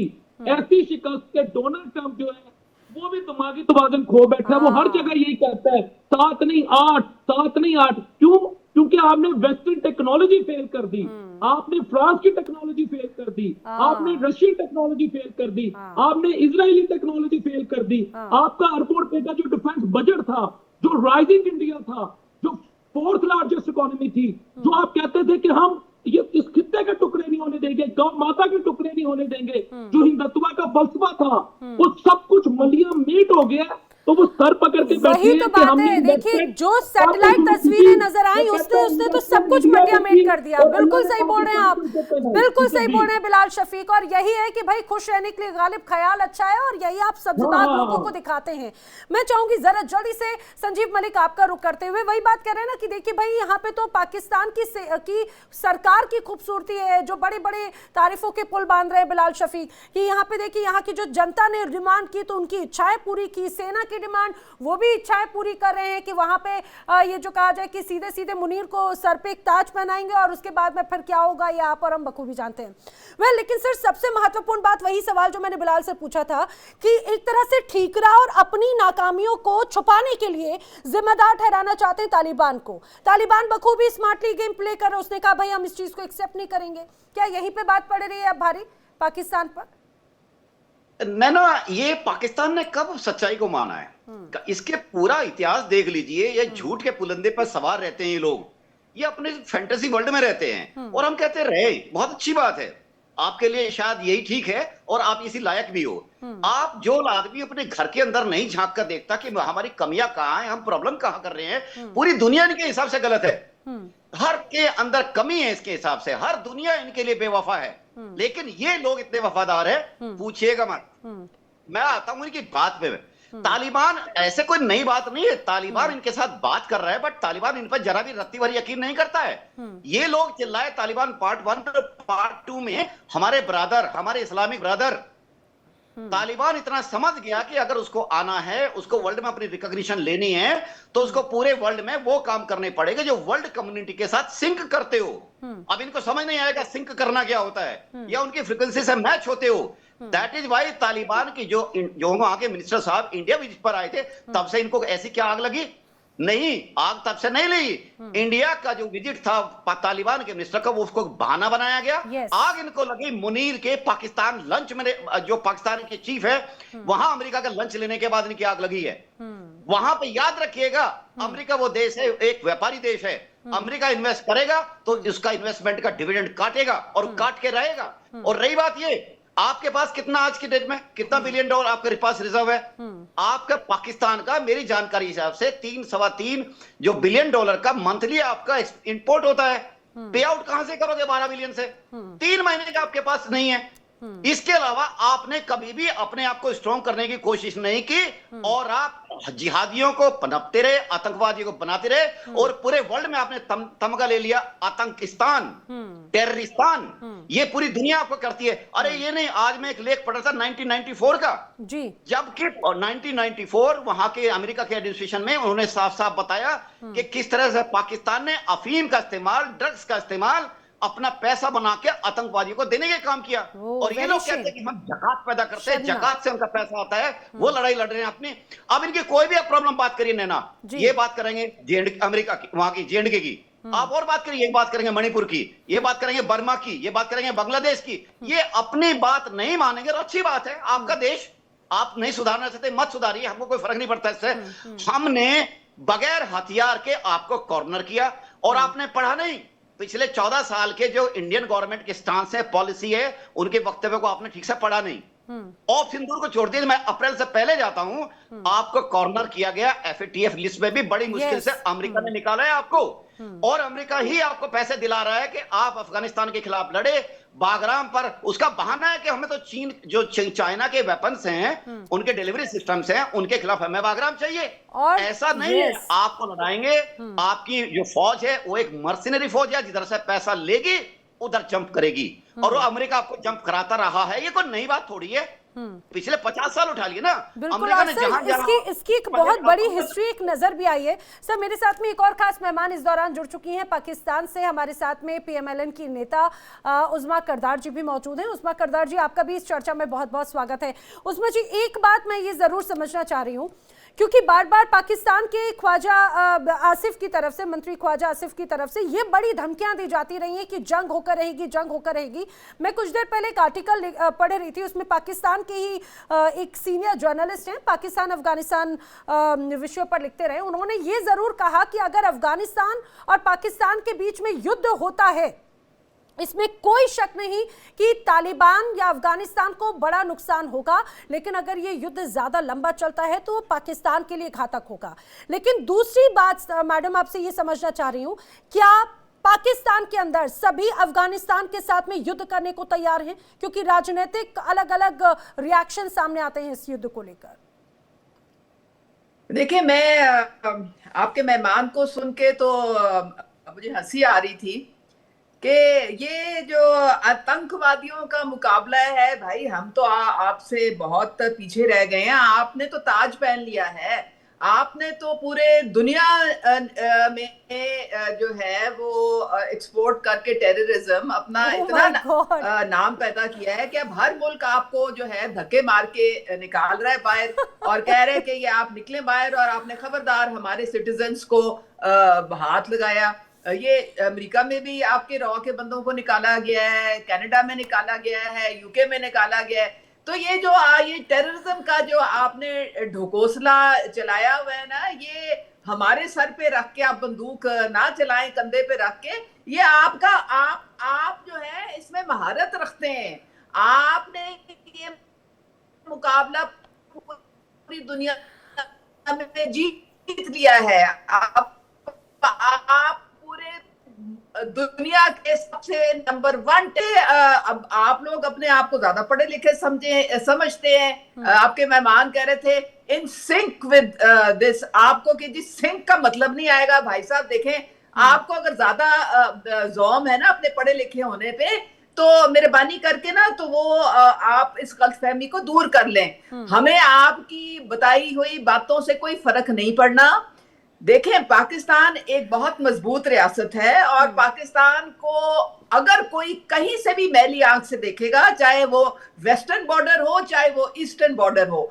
ऐसी शिकस्त के डोनाल्ड ट्रंप जो है वो भी दिमागी तवाज़ुन खो बैठा है। वो हर जगह यही कहता है 7 नहीं 8, 7 नहीं 8। क्यों? क्योंकि आपने वेस्टर्न टेक्नोलॉजी फेल कर दी, आपने फ्रांस की टेक्नोलॉजी फेल कर दी, आपने रशियन टेक्नोलॉजी फेल कर दी, आपने इजरायली टेक्नोलॉजी फेल कर दी। आपका अरबों रुपए का जो डिफेंस बजट था, जो राइजिंग इंडिया था, जो 4th लार्जेस्ट इकोनॉमी थी, जो आप कहते थे कि हम ये इस खित्ते के टुकड़े नहीं होने देंगे, गौ माता के टुकड़े नहीं होने देंगे, जो हिंदुत्व का फलसफा था, वो सब कुछ मलिया मीट हो गया। तो वो सर पकड़ के वही तो बात है। देखिए जो सैटेलाइट तस्वीरें नजर आई उसने तो सब कुछ मटिया मेट कर दिया। बिल्कुल सही बोल रहे हैं आप, बिल्कुल सही बोल रहे हैं बिलाल शफीक। और यही है कि भाई खुश रहने के लिए गालिब ख्याल अच्छा है और यही आप सब्जदार लोगों को दिखाते हैं। मैं चाहूंगी जरा जल्दी से संजीव मलिक आपका रुख करते हुए वही बात कर रहे हैं ना कि देखिए भाई यहाँ पे तो पाकिस्तान की सरकार की खूबसूरती है, जो बड़े बड़े तारीफों के पुल बांध रहे हैं बिलाल शफीक, कि यहाँ पे देखिए यहाँ की जो जनता ने डिमांड की तो उनकी इच्छाएं पूरी की, सेना की डिमांड वो भी इच्छाएं पूरी कर रहे हैं कि वहां पे ये जो कहा जाए कि सीधे सीधे मुनीर को सर पे एक ताज पहनाएंगे और उसके बाद में फिर क्या होगा ये आप और हम बखूबी जानते हैं। लेकिन सर सबसे महत्वपूर्ण बात वही सवाल जो मैंने बिलाल से पूछा था कि एक तरह से ठीकरा और अपनी नाकामियों को छुपाने के लिए जिम्मेदार ठहराना चाहते हैं तालिबान को। तालिबान बखूबी स्मार्टली गेम प्ले कर रहे, उसने कहा भाई हम इस चीज को एक्सेप्ट नहीं करेंगे। क्या यहीं पे बात पड़ रही है अब भारी पाकिस्तान पर? नैना, ये पाकिस्तान ने कब सच्चाई को माना है? इसके पूरा इतिहास देख लीजिए। ये झूठ के पुलंदे पर सवार रहते हैं ये लोग, ये अपने फैंटेसी वर्ल्ड में रहते हैं। और हम कहते रहे बहुत अच्छी बात है, आपके लिए शायद यही ठीक है और आप इसी लायक भी हो। आप जो आदमी अपने घर के अंदर नहीं झांक कर देखता कि हमारी कमियां कहाँ हैं, हम प्रॉब्लम कहाँ कर रहे हैं, पूरी दुनिया इनके हिसाब से गलत है। हर के अंदर कमी है, इसके हिसाब से हर दुनिया इनके लिए बेवफा है। लेकिन ये लोग इतने वफादार है, पूछिएगा मत। मैं आता हूं इनकी बात पे। तालिबान ऐसे कोई नई बात नहीं है, तालिबान इनके साथ बात कर रहा है, बट तालिबान इन पर जरा भी रत्ती भर यकीन नहीं करता है। ये लोग चिल्लाए तालिबान पार्ट 1 और पार्ट 2 में हमारे ब्रदर, हमारे इस्लामिक ब्रदर। तालिबान इतना समझ गया कि अगर उसको आना है, उसको वर्ल्ड में अपनी रिकॉग्निशन लेनी है, तो उसको पूरे वर्ल्ड में वो काम करने पड़ेगा जो वर्ल्ड कम्युनिटी के साथ सिंक करते हो। अब इनको समझ नहीं आएगा सिंक करना क्या होता है या उनकी फ्रीक्वेंसी से मैच होते हो। दैट इज वाई तालिबान की जो वहां के मिनिस्टर साहब इंडिया विजिट पर आए थे, तब से इनको ऐसी क्या आग लगी? नहीं, आग तब से नहीं लगी। इंडिया का जो विजिट था तालिबान के मिनिस्टर का, वो उसको बहाना बनाया गया। आग इनको लगी मुनीर के पाकिस्तान लंच में, जो पाकिस्तान के चीफ है वहां अमेरिका का लंच लेने के बाद इनकी आग लगी है। वहां पे याद रखिएगा, अमेरिका वो देश है, एक व्यापारी देश है, अमेरिका इन्वेस्ट करेगा तो उसका इन्वेस्टमेंट का डिविडेंड काटेगा और काट के रहेगा। और रही बात ये, आपके पास कितना आज की डेट में कितना बिलियन डॉलर आपके पास रिजर्व है? आपका पाकिस्तान का मेरी जानकारी हिसाब से 3-3.25 जो बिलियन डॉलर का मंथली आपका इंपोर्ट होता है। पे आउट कहां से करोगे 12 बिलियन से? 3 महीने का आपके पास नहीं है। इसके अलावा आपने कभी भी अपने आप को स्ट्रॉन्ग करने की कोशिश नहीं की और आप जिहादियों को पनपते रहे, आतंकवादियों को बनाते रहे और पूरे वर्ल्ड में आपने तमगा ले लिया आतंकिस्तान, टेररिस्तान। ये पूरी दुनिया आपको करती है। अरे ये नहीं, आज मैं एक लेख पढ़ा था 1994 का जी, जबकि 1994 वहां के अमेरिका के एडमिनिस्ट्रेशन में उन्होंने साफ साफ बताया कि किस तरह से पाकिस्तान ने अफीम का इस्तेमाल, ड्रग्स का इस्तेमाल अपना पैसा बना के आतंकवादियों को देने का काम किया। और ये लोग कहते हैं कि हम जकात पैदा करते हैं, जकात से उनका पैसा आता है, वो लड़ाई लड़ रहे हैं अपनी। अब इनकी कोई भी प्रॉब्लम बात करिए नैना, ये बात करेंगे अमेरिका की, वहां की जेएंडके की, आप और बात करिए, बात करेंगे मणिपुर की, ये बात करेंगे बर्मा की, ये बात करेंगे बांग्लादेश की। ये अपनी बात नहीं मानेंगे तो अच्छी बात है, आपका देश, आप नहीं सुधारना चाहते मत सुधारिए, हमको कोई फर्क नहीं पड़ता इससे। हमने बगैर हथियार के आपको कॉर्नर किया और आपने पढ़ा नहीं। पिछले 14 साल के जो इंडियन गवर्नमेंट के स्टांस है, पॉलिसी है, उनके वक्तव्य को आपने ठीक से पढ़ा नहीं। ऑफ सिंदूर को छोड़ दिए, मैं अप्रैल से पहले जाता हूं, आपको कॉर्नर किया गया। FATF लिस्ट में भी बड़ी मुश्किल से अमेरिका ने निकाला है आपको, और अमेरिका ही आपको पैसे दिला रहा है कि आप अफगानिस्तान के खिलाफ लड़े। बागराम पर उसका बहाना है कि हमें तो चीन, जो चाइना के वेपन्स हैं, उनके डिलीवरी सिस्टम्स हैं, उनके खिलाफ हमें बागराम चाहिए। और ऐसा नहीं है, आपको लड़ाएंगे। आपकी जो फौज है वो एक मर्सिनरी फौज है, जिधर से पैसा लेगी उधर जंप करेगी, और वो अमेरिका आपको जंप कराता रहा है। ये कोई नई बात थोड़ी है, पिछले 50 साल उठा लिए ना अमेरिका ने। जहां इसकी एक बहुत बड़ी हिस्ट्री एक नजर भी आई है। सर, मेरे साथ में एक और खास मेहमान इस दौरान जुड़ चुकी हैं पाकिस्तान से। हमारे साथ में PMLN की नेता उज़मा करदार जी भी मौजूद हैं। उज़मा करदार जी, आपका भी इस चर्चा में बहुत बहुत स्वागत है। उज़मा जी, एक बात मैं ये जरूर समझना चाह रही हूँ, क्योंकि बार बार पाकिस्तान के ख्वाजा आसिफ की तरफ से, मंत्री ख्वाजा आसिफ की तरफ से ये बड़ी धमकियां दी जाती रही हैं कि जंग होकर रहेगी, जंग होकर रहेगी। मैं कुछ देर पहले एक आर्टिकल पढ़ रही थी, उसमें पाकिस्तान के ही एक सीनियर जर्नलिस्ट हैं, पाकिस्तान अफगानिस्तान विषय पर लिखते रहे, उन्होंने ये जरूर कहा कि अगर अफगानिस्तान और पाकिस्तान के बीच में युद्ध होता है, इसमें कोई शक नहीं कि तालिबान या अफगानिस्तान को बड़ा नुकसान होगा, लेकिन अगर ये युद्ध ज्यादा लंबा चलता है तो पाकिस्तान के लिए घातक होगा। लेकिन दूसरी बात मैडम, आपसे ये समझना चाह रही हूं, क्या पाकिस्तान के अंदर सभी अफगानिस्तान के साथ में युद्ध करने को तैयार हैं? क्योंकि राजनीतिक अलग अलग रिएक्शन सामने आते हैं इस युद्ध को लेकर। देखिए, मैं आपके मेहमान को सुन के तो मुझे हंसी आ रही थी कि ये जो आतंकवादियों का मुकाबला है, भाई हम तो आपसे बहुत पीछे रह गए हैं। आपने तो ताज पहन लिया है, आपने तो पूरे दुनिया में जो है वो एक्सपोर्ट करके टेररिज्म अपना इतना नाम पैदा किया है कि अब हर मुल्क आपको जो है धक्के मार के निकाल रहा है बाहर और कह रहे हैं कि ये आप निकले बाहर, और आपने खबरदार हमारे सिटीजन्स को हाथ लगाया। ये अमेरिका में भी आपके रॉ के बंदों को निकाला गया है, कनाडा में निकाला गया है, यूके में निकाला गया है। तो ये जो ये टेररिज्म का जो आपने ढकोसला चलाया हुआ है ना, ये हमारे सर पे रख के आप बंदूक ना चलाएं, कंधे पे रख के। ये आपका आप जो है इसमें महारत रखते हैं। आपने ये मुकाबला पूरी दुनिया में जीत लिया है। आप दुनिया के सबसे नंबर 1 अब आप लोग अपने आप को ज्यादा पढ़े लिखे समझते हैं। आपके मेहमान कह रहे थे इन सिंक विद दिस, आपको कि जी सिंक का मतलब नहीं आएगा। भाई साहब देखें, आपको अगर ज्यादा ज़ौम है ना अपने पढ़े लिखे होने पे, तो मेहरबानी करके ना तो वो आप इस गलतफहमी को दूर कर लें। हमें आपकी बताई हुई बातों से कोई फर्क नहीं पड़ना। देखें, पाकिस्तान एक बहुत मजबूत रियासत है, और पाकिस्तान को अगर कोई कहीं से भी मैली आंख से देखेगा, चाहे वो वेस्टर्न बॉर्डर हो चाहे वो ईस्टर्न बॉर्डर हो,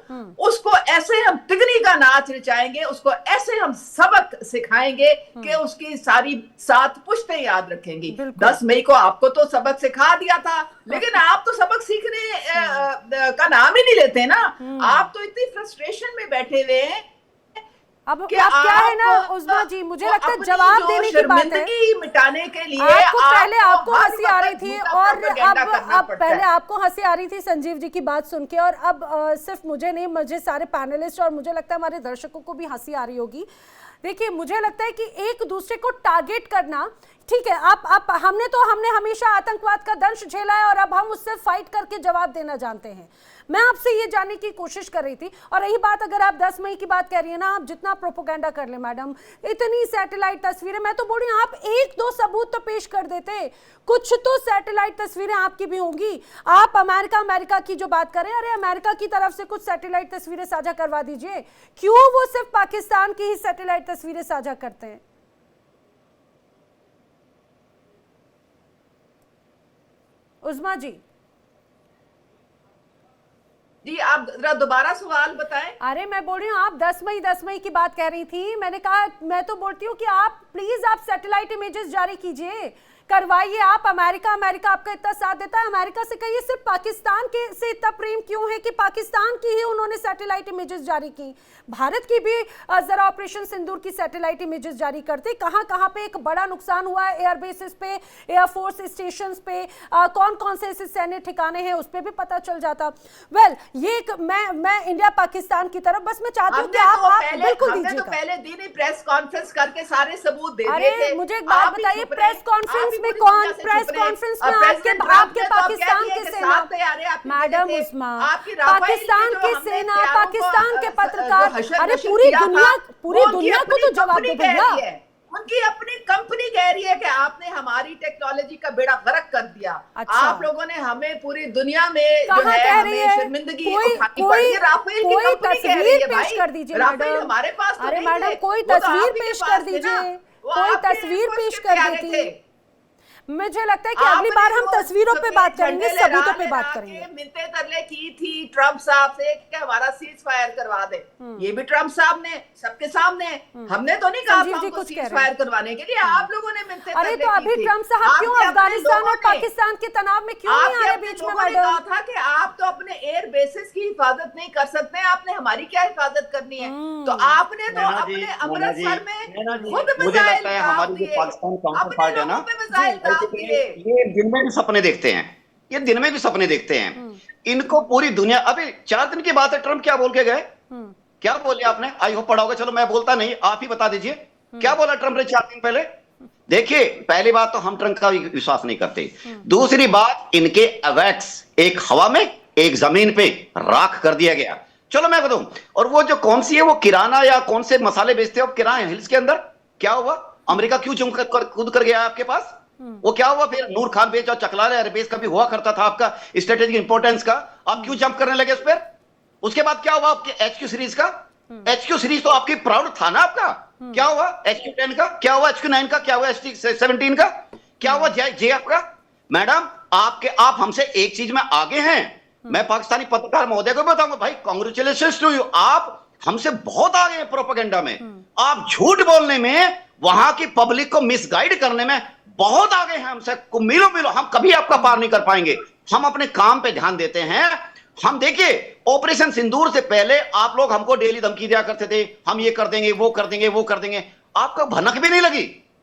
उसको ऐसे हम तिगनी का नाच नचाएंगे, उसको ऐसे हम सबक सिखाएंगे कि उसकी सारी 7 पुश्तें याद रखेंगे। 10 मई को आपको तो सबक सिखा दिया था, लेकिन आप तो सबक सीखने का नाम ही नहीं लेते ना। आप तो इतनी फ्रस्ट्रेशन में बैठे हुए हैं। अब कि क्या है ना उस्मा जी, मुझे लगता है जवाब देने की बात है, मिटाने के लिए आपको पहले आपको हर हंसी आ रही वक्त थी झूठा और प्रोपेगेंडा करना अब पड़ता पहले है। आपको हंसी आ रही थी संजीव जी की बात सुन के, और अब सिर्फ मुझे नहीं, मुझे सारे पैनलिस्ट और मुझे लगता है हमारे दर्शकों को भी हंसी आ रही होगी। देखिए मुझे लगता है कि एक दूसरे को टारगेट करना ठीक है, आप हमने हमेशा आतंकवाद का दंश झेला है और अब हम उससे फाइट करके जवाब देना जानते हैं। मैं आपसे ये जानने की कोशिश कर रही थी, और रही बात अगर आप 10 मई की बात कह रही है ना, आप जितना प्रोपोगेंडा कर ले मैडम, इतनी सैटेलाइट तस्वीरें, मैं तो बोल रही हूँ आप 1-2 सबूत तो पेश कर देते, कुछ तो सैटेलाइट तस्वीरें आपकी भी होंगी। आप अमेरिका की जो बात करें, अरे अमेरिका की तरफ से कुछ सैटेलाइट तस्वीरें साझा करवा दीजिए, क्यों वो सिर्फ पाकिस्तान की ही सैटेलाइट तस्वीरें साझा करते हैं? उस्मा जी आप जरा दोबारा सवाल बताएं। अरे मैं बोल रही हूँ आप 10 मई की बात कह रही थी, मैंने कहा मैं तो बोलती हूँ कि आप प्लीज आप सैटेलाइट इमेजेस जारी कीजिए, करवाइए आप। अमेरिका आपका इतना साथ देता है, अमेरिका से कहिए सिर्फ पाकिस्तान के से इतना प्रेम क्यों है कि पाकिस्तान की ही उन्होंने सैटेलाइट इमेजेस जारी की। भारत की भी जरा ऑपरेशन सिंदूर की सैटेलाइट इमेजेस जारी करते, कहां पे एक बड़ा नुकसान हुआ है, एयर बेसिस पे, एयरफोर्स स्टेशन पे, कौन से ऐसे सैन्य ठिकाने हैं, उस पर भी पता चल जाता। वेल ये एक मैं इंडिया पाकिस्तान की तरफ बस मैं चाहती हूँ कि आप बिल्कुल दीजिएगा। तो पहले दिन ही प्रेस कॉन्फ्रेंस करके सारे सबूत दे अरे थे। मुझे एक बात बताइए, प्रेस कॉन्फ्रेंस में कौन, प्रेस कॉन्फ्रेंस में आपके पाकिस्तान के सेना, मैडम उस्मा, पाकिस्तान की सेना, पाकिस्तान के पत्रकार, अरे पूरी दुनिया को तो जवाब दो भैया। उनकी अपनी कंपनी कह रही है कि आपने हमारी टेक्नोलॉजी का बेड़ा गर्क कर दिया। अच्छा। आप लोगों ने हमें पूरी दुनिया में जो कहाँ है कह रही है? शर्मिंदगी उठानी पड़ी है। राफेल की कोई कंपनी कह रही तस्वीर है, पेश भाई। कर दीजिए राफेल मैडम। हमारे पास तो अरे नहीं मैडम थे, कोई वो तो तस्वीर आप ही के पेश पास कर थे ना। दीजिए, वो कोई आपके तस्वीर रिक्वेस्ट पेश पे कर आ रहे देती। थे। मुझे लगता है कि अगली बार हम तस्वीरों पे बात करेंगे, सबूतों पे बात करेंगे। मिलते तरले की थी ट्रम्प साहब से कि हमारा सीज फायर करवा दे, ये भी ट्रम्प साहब ने सबके सामने, हमने तो नहीं कहा था उनको सीज फायर करवाने के लिए, आप लोगों ने मिलते तरले। अरे तो अभी ट्रम्प साहब क्यों अफगानिस्तान और पाकिस्तान के तनाव में क्यों नहीं आ रहे बीच में मैडम? कहा था कि आप तो अपने एयर बेसिस की हिफाजत नहीं कर सकते, आपने हमारी क्या हिफाजत करनी है? तो आपने तो अपने अमृतसर में खुद मिसाइल दाग दिए, अपने लोगों पे मिसाइल दाग दिए। ये दिन में भी सपने देखते हैं, ये दिन में भी सपने देखते हैं। इनको पूरी दुनिया, अभी 4 दिन की बात है, ट्रम्प क्या बोल के गए, क्या बोले आपने? आई होप पढ़ा होगा, चलो मैं बोलता नहीं, आप ही बता दीजिए क्या बोला ट्रम्प ने 4 दिन पहले। देखिए पहली बात तो हम ट्रम्प का विश्वास नहीं करते, दूसरी बात इनके अवैक्स एक हवा में एक जमीन पे राख कर दिया गया। चलो मैं बताऊं, और वो जो कौन सी है वो किराना या कौन से मसाले बेचते हो किराना हिल्स के अंदर, क्या हुआ? अमेरिका क्यों कूद कर गया आपके पास? वो क्या हुआ फिर? नूर खान बेच और चकला एयरबेस का भी हुआ करता था आपका स्ट्रेटेजिक इंपोर्टेंस का, आप क्यों जंप करने लगे उस पर? उसके बाद क्या हुआ आपके HQ सीरीज का? HQ सीरीज तो आपकी प्राउड था ना आपका, क्या हुआ HQ10 का, क्या हुआ HQ9 का, क्या हुआ HQ17 का, क्या हुआ JF का? मैडम आप हमसे एक चीज में आगे हैं, मैं पाकिस्तानी पत्रकार महोदय को बताऊंगा, भाई कांग्रेचुलेशंस टू यू, आप हमसे बहुत आगे हैं प्रोपेगेंडा में, आप झूठ बोलने में, वहां की पब्लिक को मिसगाइड करने में बहुत आगे हैं हमसे, मिलो हम कभी आपका पार नहीं कर पाएंगे। हम अपने काम पे ध्यान देते हैं। हम देखिए ऑपरेशन सिंदूर से पहले आप लोग हमको डेली धमकी दिया करते थे, हम ये कर देंगे, वो कर देंगे, वो कर देंगे, आपको भनक भी नहीं लगी।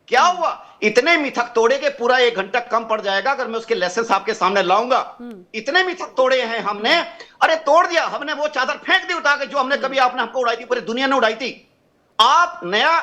क्या हुआ? इतने मिथक तोड़े के पूरा 1 घंटा कम पड़ जाएगा अगर मैं उसके लेसन आपके सामने लाऊंगा। इतने मिथक तोड़े हैं हमने, अरे तोड़ दिया हमने, वो चादर फेंक दी उठा के जो हमने कभी आपने हमको उड़ाई थी, पूरी दुनिया ने उड़ाई थी। आप नया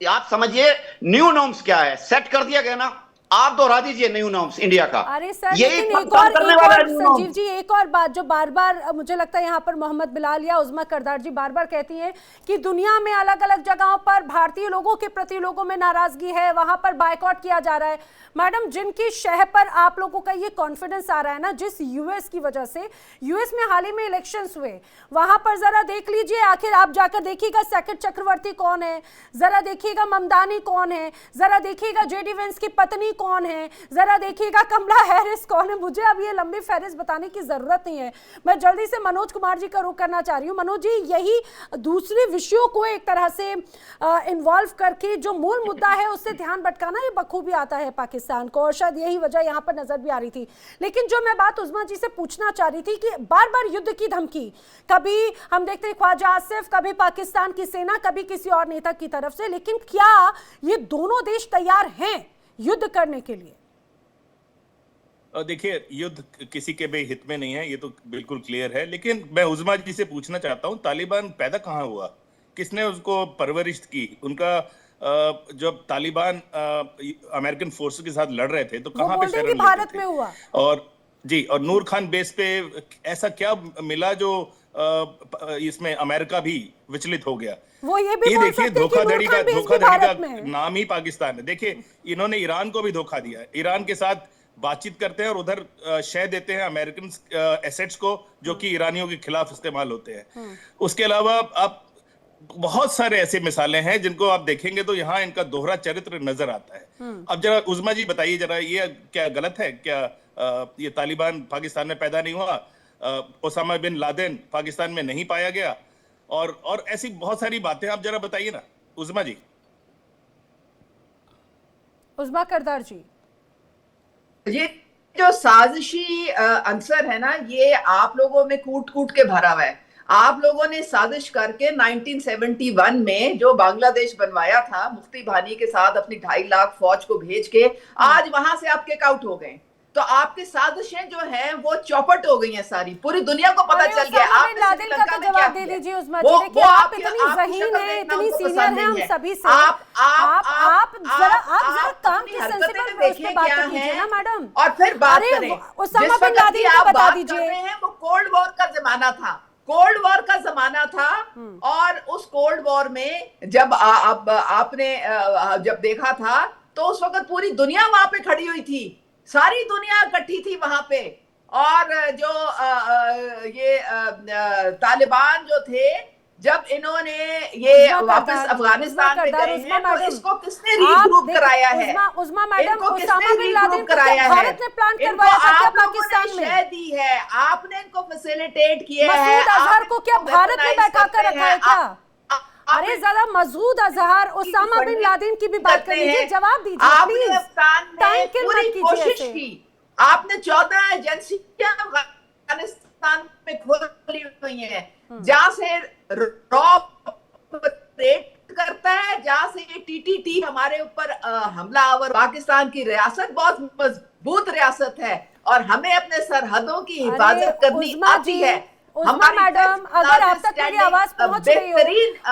आप समझिए न्यू नॉर्म्स क्या है, सेट कर दिया गया ना, आप दोहरा दीजिए न्यू नॉर्म्स इंडिया का। अरे सर लेकिन एक और संजीव जी एक और बात जो बार बार मुझे लगता है यहाँ पर मोहम्मद बिलाल या उज़्मा करदार जी बार बार कहती हैं कि दुनिया में अलग अलग जगहों पर भारतीय लोगों के प्रति लोगों में नाराजगी है, वहां पर बायकॉट किया जा रहा है। मैडम जिनकी शह पर आप लोगों का ये कॉन्फिडेंस आ रहा है ना, जिस यूएस की वजह से, यूएस में हाल ही में इलेक्शंस हुए, वहां पर जरा देख लीजिए, आखिर आप जाकर देखिएगा सैकेट चक्रवर्ती कौन है, जरा देखिएगा ममदानी कौन है, जरा देखिएगा जेडी वेंस की पत्नी कौन है, जरा देखिएगा कमला हैरिस कौन है। मुझे अब ये लंबी फहरिस्त बताने की जरूरत नहीं है। मैं जल्दी से मनोज कुमार जी का रुख करना चाह रही हूँ। मनोज जी, यही दूसरे विषयों को एक तरह से इन्वॉल्व करके जो मूल मुद्दा है उससे ध्यान भटकाना ये बखूबी आता है पाकिस्तान को, और शायद यही वजह यहाँ पर नजर भी आ रही थी। लेकिन जो मैं बात उस्मा जी से पूछना चाह रही थी कि बार बार युद्ध की धमकी, कभी हम देखते हैं ख्वाजा आसिफ, कभी पाकिस्तान की सेना, कभी किसी और नेता की तरफ से, लेकिन क्या ये दोनों देश तैयार हैं युद्ध करने के लिए? देखिए, युद्ध किसी के भी हित में नहीं है, ये तो बिल्कुल क्लियर है। लेकिन मैं उस्मा जी से पूछना चाहता हूं, तालिबान पैदा कहाँ हुआ, किसने उसको परवरिश की? उनका जब तालिबान अमेरिकन फोर्सेस के साथ लड़ रहे थे तो कहाँ पे शरण लेते भारत थे? में हुआ। और जी, और नूर खान बेस पे ऐसा क्या मिला जो इसमें अमेरिका भी विचलित हो गया? वो ये भी देखिए, धोखाधड़ी का नाम ही पाकिस्तान है। देखिए, इन्होंने ईरान को भी धोखा दिया है, ईरान के साथ बातचीत करते हैं और उधर शय देते हैं अमेरिकन एसेट्स को जो कि ईरानियों के खिलाफ इस्तेमाल होते हैं। उसके अलावा आप बहुत सारे ऐसे मिसालें हैं जिनको आप देखेंगे तो यहाँ इनका दोहरा चरित्र नजर आता है। अब जरा उस्मा जी बताइए, जरा ये क्या गलत है क्या? ये तालिबान पाकिस्तान में पैदा नहीं हुआ, ओसामा बिन लादेन पाकिस्तान में नहीं पाया गया, और ऐसी बहुत सारी बातें आप जरा बताइए ना उस्मा जी। उस्मा करदार जी, ये जो साजिशी अंसर है ना, ये आप लोगों में कूट कूट के भरा हुआ है। आप लोगों ने साजिश करके 1971 में जो बांग्लादेश बनवाया था, मुफ्ती भानी के साथ अपनी 2.5 लाख फौज को भेज के, आज वहां से आप किक आउट हो गए। तो आपके साजिशें जो हैं वो चौपट हो गई हैं सारी, पूरी दुनिया को पता चल गया। आप श्रीलंका में जवाब दे दीजिए उस्मा जी। देखिए, आप इतनी ज़हीन हैं, इतनी सीनियर हैं हम सभी से, आप जरा काम की सेंसिबल उस पे बात कीजिए ना मैडम, और फिर बात करें। ओसामा बिन लादेन को बता दीजिए। वो कोल्ड वॉर का जमाना था, कोल्ड वॉर का जमाना था, और उस कोल्ड वॉर में जब आपने जब देखा था तो उस वक्त पूरी दुनिया वहां पे खड़ी हुई थी, सारी दुनिया इकट्ठी थी वहां पे। और जो ये तालिबान जो थे, जब इन्होंने ये वापस अफगानिस्तान में गए हैं, तो इसको किसने रीग्रुप कराया है? उस्मा मैडम, ओसामा बिन लादेन को भारत ने प्लान करवाया था क्या पाकिस्तान में? शय दी है, आपने इनको फैसिलिटेट किया है। मसूद अजहर को क्या भारत ने बैठा कर रखा है क्या? अरे जरा Masood Azhar, Osama bin Laden की भी बात कर लीजिए, जवाब दीजिए आपने अफगानिस्तान में पूरी कोशिश की, आपने 14 एजेंसियां अफगानिस्तान में खोली हुई हैं, जहां से रेट करता है, जहां से ये टीटीटी हमारे ऊपर हमलावर। पाकिस्तान की रियासत बहुत मजबूत रियासत है और हमें अपने सरहदों की हिफाजत करनी आती है। उस्मा मैडम, अगर आप तक मेरी आवाज पहुंच रही हो,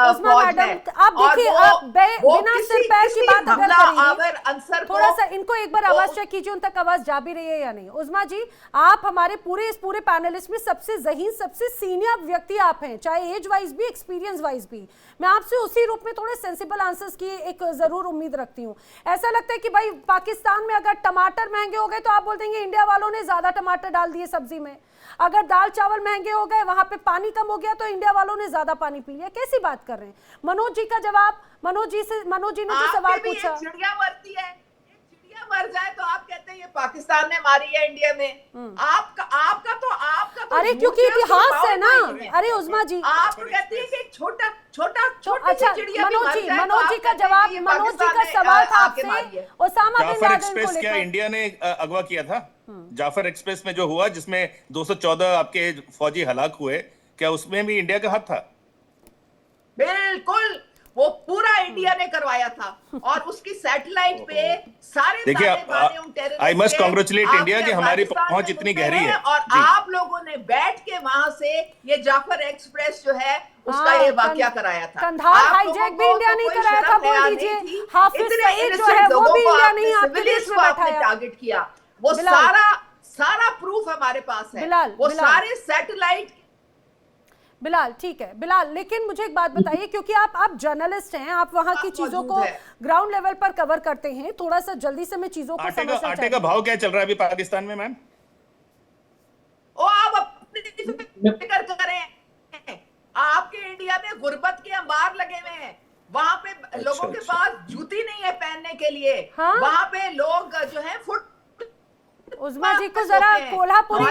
उस्मा मैडम, आप देखिए, आप बिना सिर पैर की बात अगर करेंगे, थोड़ा सा इनको एक बार आवाज चेक कीजिए, उन तक आवाज जा भी रही है या नहीं। उस्मा जी, आप हमारे इस पूरे पैनलिस्ट में सबसे ज़हीन, सबसे सीनियर व्यक्ति आप हैं, चाहे एज वाइज भी, एक्सपीरियंस वाइज भी। मैं आपसे उसी रूप में थोड़े सेंसिबल आंसर्स की एक जरूर उम्मीद रखती हूँ। ऐसा लगता है कि भाई पाकिस्तान में अगर टमाटर महंगे हो गए तो आप बोल देंगे इंडिया वालों ने ज्यादा टमाटर डाल दिए सब्जी में, अगर दाल चावल महंगे हो गए, वहां पे पानी कम हो गया तो इंडिया वालों ने ज्यादा पानी पी लिया। कैसी बात कर रहे हैं? मनोज जी का जवाब, मनोज जी ने जो सवाल पूछा, चिड़िया मरती है, चिड़िया मर जाए तो आप कहते हैं ये पाकिस्तान ने मारी है इंडिया में। आपका तो अरे क्योंकि इतिहास है ना। अरे उस्मा जी, आप कहती है कि छोटा अच्छा, मनोज जी का जवाब, मनोज जी का सवाल था आपसे, ओसामा बिन लादेन को लेकर। क्या इंडिया ने अगवा किया था? जाफर एक्सप्रेस में जो हुआ, जिसमें 214 आपके फौजी हलाक हुए, क्या उसमें भी इंडिया का हाथ था? बिल्कुल, वो पूरा इंडिया ने करवाया था, और उसकी सैटेलाइट पे सारे देखिए, आई मस्ट कांग्रेचुलेट इंडिया कि हमारी पहुंच इतनी गहरी है, और आप लोगों ने बैठ के वहां से ये जाफर एक्सप्रेस जो है उसका ये वाकया कराया था। कंधार हाईजैक भी इंडिया नहीं कराया था, बोल दीजिए। हाफिज सईद जो है वो भी इंडिया नहीं आपके देश में बैठाया, टारगेट किया। वो सारा प्रूफ हमारे पास है, वो सारे सैटेलाइट। बिलाल, ठीक है बिलाल, लेकिन मुझे एक बात बताइए, क्योंकि आप जर्नलिस्ट हैं, आप वहां की चीजों को ग्राउंड लेवल पर कवर करते हैं, थोड़ा सा जल्दी से मैं चीजों को समझना चाहती हूं। आटे का भाव क्या चल रहा है अभी पाकिस्तान में मैम? आप अपनी फिक्र करें, आपके इंडिया में गुर्बत के अंबार लगे हुए हैं, वहां पे लोगों के पास जूती नहीं है पहनने के लिए। हाँ? वहां पे लोग जो है फुट उज़मा जी को जरा कोल्हापुरी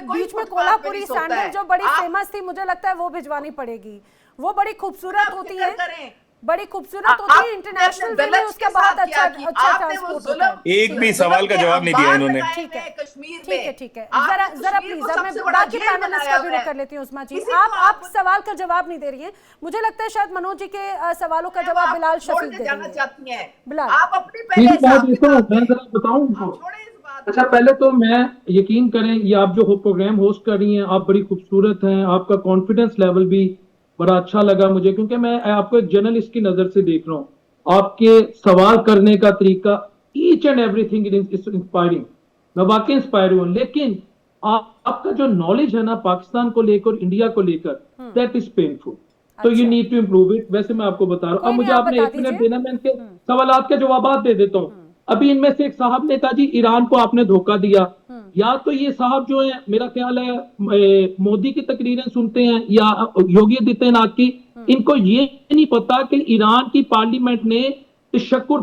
बीच में कोल्हापुरी सैंडल जो बड़ी फेमस थी, मुझे लगता है वो भिजवानी पड़ेगी। वो बड़ी खूबसूरत होती है, बड़ी खूबसूरत होती है, इंटरनेशनल वे में उसका बहुत अच्छा ट्रांसपोर्ट होता है। एक भी सवाल का जवाब नहीं दिया इन्होंने। ठीक है जरा प्लीज अब मैं बाकी पैनलिस्ट का भी रुख कर लेती हूँ। उस्मा जी आप सवाल का जवाब नहीं दे रही हैं, मुझे लगता है शायद मनोज जी के सवालों का जवाब बिलाल शफीक दे रही है। बिलाल आप अपनी पहले बताऊं। अच्छा, पहले तो मैं यकीन करें, ये आप जो प्रोग्राम होस्ट कर रही हैं, आप बड़ी खूबसूरत हैं, आपका कॉन्फिडेंस लेवल भी बड़ा अच्छा लगा मुझे, क्योंकि मैं आपको एक जर्नलिस्ट की नजर से देख रहा हूँ। आपके सवाल करने का तरीका, each and everything is inspiring. मैं वाकई इंस्पायर हूँ, लेकिन आपका जो नॉलेज है ना पाकिस्तान को लेकर, इंडिया को लेकर, दैट इज पेनफुल। तो you need to improve it. वैसे मैं आपको बता रहा हूँ, अब मुझे आपने 1 मिनट देना, मैं इनके सवालात के जवाब दे देता हूँ। अभी इनमें से एक साहब ने कहा जी ईरान को आपने धोखा दिया। या तो ये साहब जो है, मेरा ख्याल है मोदी की तकरीरें सुनते हैं या योगी आदित्यनाथ की, इनको ये नहीं पता कि ईरान की पार्लियामेंट ने तशक्कुर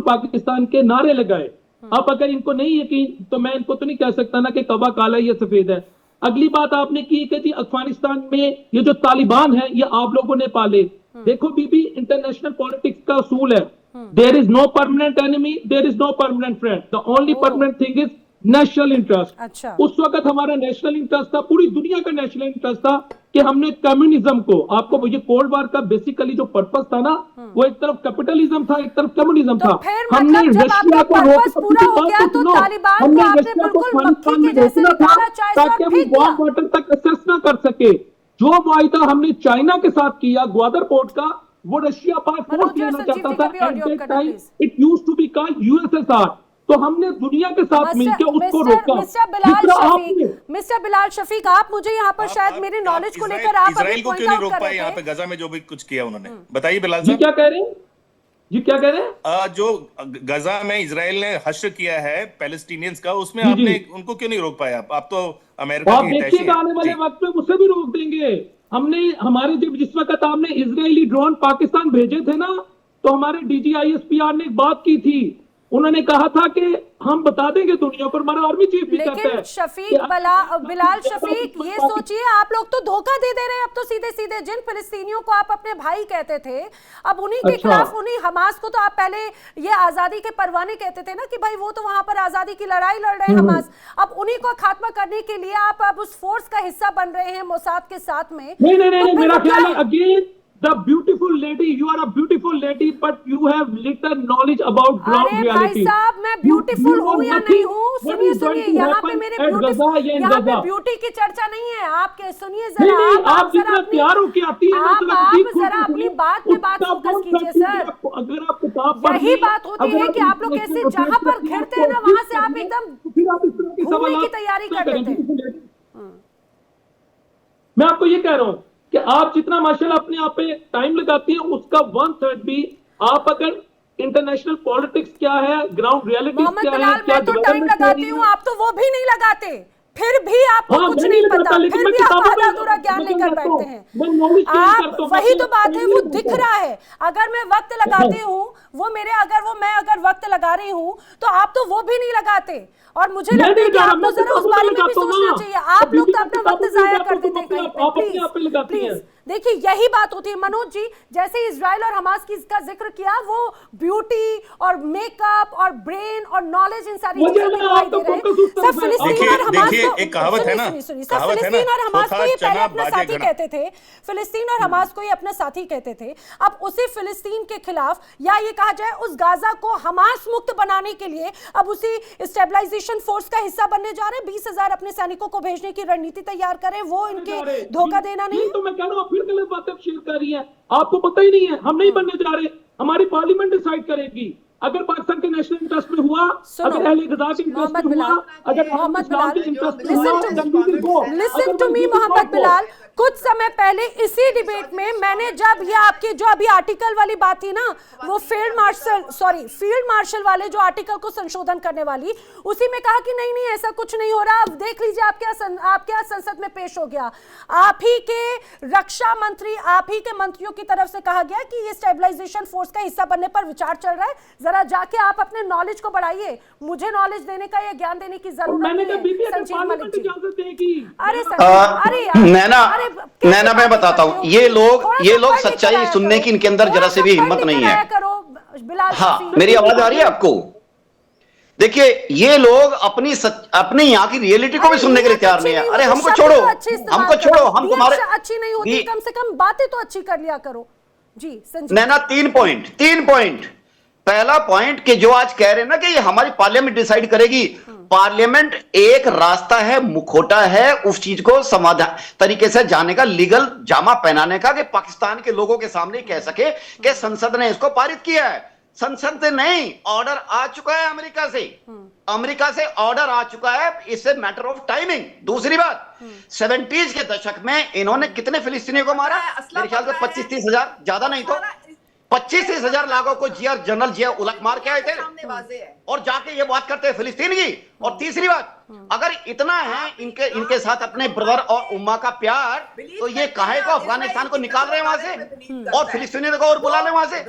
पाकिस्तान के नारे लगाए। अब अगर इनको नहीं यकीन, तो मैं इनको तो नहीं कह सकता ना कि कबा काला या सफेद है। अगली बात आपने की कि जी अफगानिस्तान में ये जो तालिबान है ये आप लोगों ने पाले। देखो बीबी, इंटरनेशनल पॉलिटिक्स का असूल है, there is no permanent enemy, there is no permanent friend, the only permanent thing is national interest. अच्छा। उस वक्त हमारा नेशनल इंटरेस्ट था, पूरी दुनिया का नेशनल इंटरेस्ट था कि हमने कम्युनिज्म को, आपको ये कोल्ड वॉर का बेसिकली जो पर्पस था ना, वो एक तरफ कैपिटलिज्म था, एक तरफ कम्युनिज्म था। हमने रशिया को पूरा हो गया तो तालिबान को आपने बिल्कुल मक्खी के जैसे निकाला, ताकि हम ग्वादर वाटर तक एक्सेस ना कर सके। जो वायदा हमने चाइना के साथ किया ग्वादर पोर्ट का, वो रशिया पर फोर्स लेना चाहता था। At that time it used to be called USSR. तो हमने दुनिया के साथ मिलकर उसको रोका। मिस्टर बिलाल शफीक, आप मुझे यहाँ पर शायद मेरी नॉलेज को लेकर आप इजराइल को क्यों नहीं रोक पाए यहाँ पे गजा में जो भी कुछ किया उन्होंने? बताइए बिलाल साहब। क्या कह रहे हैं जी, क्या कह रहे हैं? जो गजा में इजराइल ने हश्र किया है पैलेस्टीनियंस का, उसमें आपने उनको क्यों नहीं रोक पाए? आप तो अमेरिका की हितैषी हैं। आने वाले वक्त में उसे भी रोक देंगे। हमने हमारे जब जिस वक्त आपने इजरायली ड्रोन पाकिस्तान भेजे थे ना, तो हमारे DGISPR ने एक बात की थी, उन्होंने कहा था कि हम बता देंगे दुनिया पर। हमारा आर्मी चीफ भी कहता है। लेकिन शफीक बिलाल शफीक, ये सोचिए आप लोग तो धोखा दे रहे हैं अब तो सीधे सीधे। जिन फिलिस्तीनियों को आप अपने भाई कहते थे, अब उन्हीं के खिलाफ, उन्हीं हमास को तो आप पहले ये आजादी के परवाने कहते थे ना कि भाई वो तो वहां पर आजादी की लड़ाई लड़ रहे हैं हमास। अब उन्हीं को खात्मा करने के लिए आप अब उस फोर्स का हिस्सा बन रहे हैं मोसाद के साथ में। नहीं, मेरा ख्याल है again the beautiful lady, you are a beautiful lady, but you have little knowledge about ground reality. अरे भाई साहब, मैं ब्यूटीफुल हूँ या नहीं हूँ? सुनिए, यहाँ पे मेरे यहाँ पे ब्यूटी की चर्चा नहीं है। आपके सुनिए जरा, आप जितना प्यार हो के आती है, आप जरा अपनी बात में बात फोकस कीजिए सर। अगर आप किताब यही बात होती है कि आप लोग ऐसे जहाँ पर घिरते हैं ना, वहां से आप एकदम घूमने की तैयारी कर लेते हैं। मैं आपको ये कह रहा हूँ कि आप जितना माशाल्लाह अपने आप पे टाइम लगाती हैं, उसका 1/3 भी आप अगर इंटरनेशनल पॉलिटिक्स क्या है, ग्राउंड रियलिटी क्या है, मैं तो टाइम लगाती हूँ, आप तो वो भी नहीं लगाते, फिर भी आपको कुछ नहीं पता, फिर भी आप आधा अधूरा ज्ञान लेकर बैठते हैं। आप वही तो बात है, वो दिख रहा है। अगर मैं वक्त लगाती हूँ, मैं अगर वक्त लगा रही हूँ, तो आप तो वो भी नहीं लगाते। और मुझे लगता है कि आपको जरा उस बारे में भी सोचना चाहिए। आप लोग तो अपना वक्त जाया कर देते हैं कहीं पे। प्लीज देखिए, यही बात होती है मनोज जी। जैसे इजराइल और हमास की इसका जिक्र किया, वो ब्यूटी और मेकअप और ब्रेन और नॉलेज, इन सारी चीजों को दिखाई दे रहे हैं। सब फिलिस्तीन और हमास को, एक कहावत है ना, सब फिलिस्तीन और हमास को ये पहले अपना साथी कहते थे। फिलिस्तीन और हमास को ये अपना साथी कहते थे। अब उसी फिलिस्तीन के खिलाफ, या ये कहा जाए उस गाजा को हमास मुक्त बनाने के लिए, अब उसी स्टेबलाइजेशन फोर्स का हिस्सा बनने जा रहे हैं। 20,000 अपने सैनिकों को भेजने की रणनीति तैयार करें। वो इनके धोखा देना नहीं। तो मैं कह रहा हूँ, फिर गलत बातें शेयर कर रही है। आपको पता ही नहीं है, हम नहीं बनने जा रहे, हमारी पार्लियामेंट डिसाइड करेगी। अगर पाकिस्तान के नेशनल इंटरेस्ट में हुआ, सुनो, अगर अहले गजा के इंटरेस्ट मोहम्मद में हुआ, बिलाल, अगर मोहम्मद इस्लाम के बिलाल, इंटरेस्ट में listen हुआ, to me, then we will go. Listen to me Otherwise we will Mohammad not go. Bilal, कुछ समय पहले इसी डिबेट में मैंने जब ये आपकी जो अभी आर्टिकल वाली बात थी ना, वो फील्ड मार्शल वाले जो आर्टिकल को संशोधन करने वाली, उसी में कहा कि नहीं नहीं ऐसा कुछ नहीं हो रहा। अब देख लीजिए आप क्या संसद में पेश हो गया, आप ही के रक्षा मंत्री, आप ही के मंत्रियों की तरफ से कहा गया कि ये स्टेबलाइजेशन फोर्स का हिस्सा बनने पर विचार चल रहा है, जरा जाके आप अपने नॉलेज को बढ़ाइए, मुझे नॉलेज देने का या ज्ञान देने की जरूरत मैंने नहीं कहा बीबी है। अगर संजीव मलिक पार्लियामेंट जी, इजाजत देगी, अरे अरे यार, नैना मैं बताता हूं, ये लोग सच्चाई सुनने की इनके अंदर जरा से भी हिम्मत नहीं है। हाँ, मेरी आवाज आ रही है आपको? देखिए, ये लोग अपने यहाँ की रियलिटी को भी सुनने के लिए तैयार नहीं है। अरे हमको छोड़ो, हम तुम्हारे अच्छी नहीं होती, कम से कम बातें तो अच्छी कर लिया करो जी। संजीव नैना, 3 पॉइंट। पहला पॉइंट कि जो आज कह रहे हैं ना कि ये हमारी पार्लियामेंट डिसाइड करेगी, पार्लियामेंट एक रास्ता है, मुखौटा है उस चीज को समाधान तरीके से जाने का, लीगल जामा पहनाने का, कि पाकिस्तान के लोगों के सामने कह सके कि संसद ने इसको पारित किया है। संसद से नहीं, ऑर्डर आ चुका है अमेरिका से ऑर्डर आ चुका है। इससे मैटर ऑफ टाइमिंग। दूसरी बात, 70s के दशक में इन्होंने कितने फिलिस्तीनियों को मारा? मेरे ख्याल से 25-30 हजार, ज्यादा नहीं तो 25-30 हजार लोगों को जनरल जिया उलट मार के आए थे, और जाके ये बात करते हैं फिलिस्तीन की। और तीसरी बात, अगर इतना है इनके साथ अपने ब्रदर और उम्मा का प्यार, तो ये काहे को अफगानिस्तान को निकाल रहे हैं वहां से, और फिलिस्तीनियों को और बुला लें वहां से,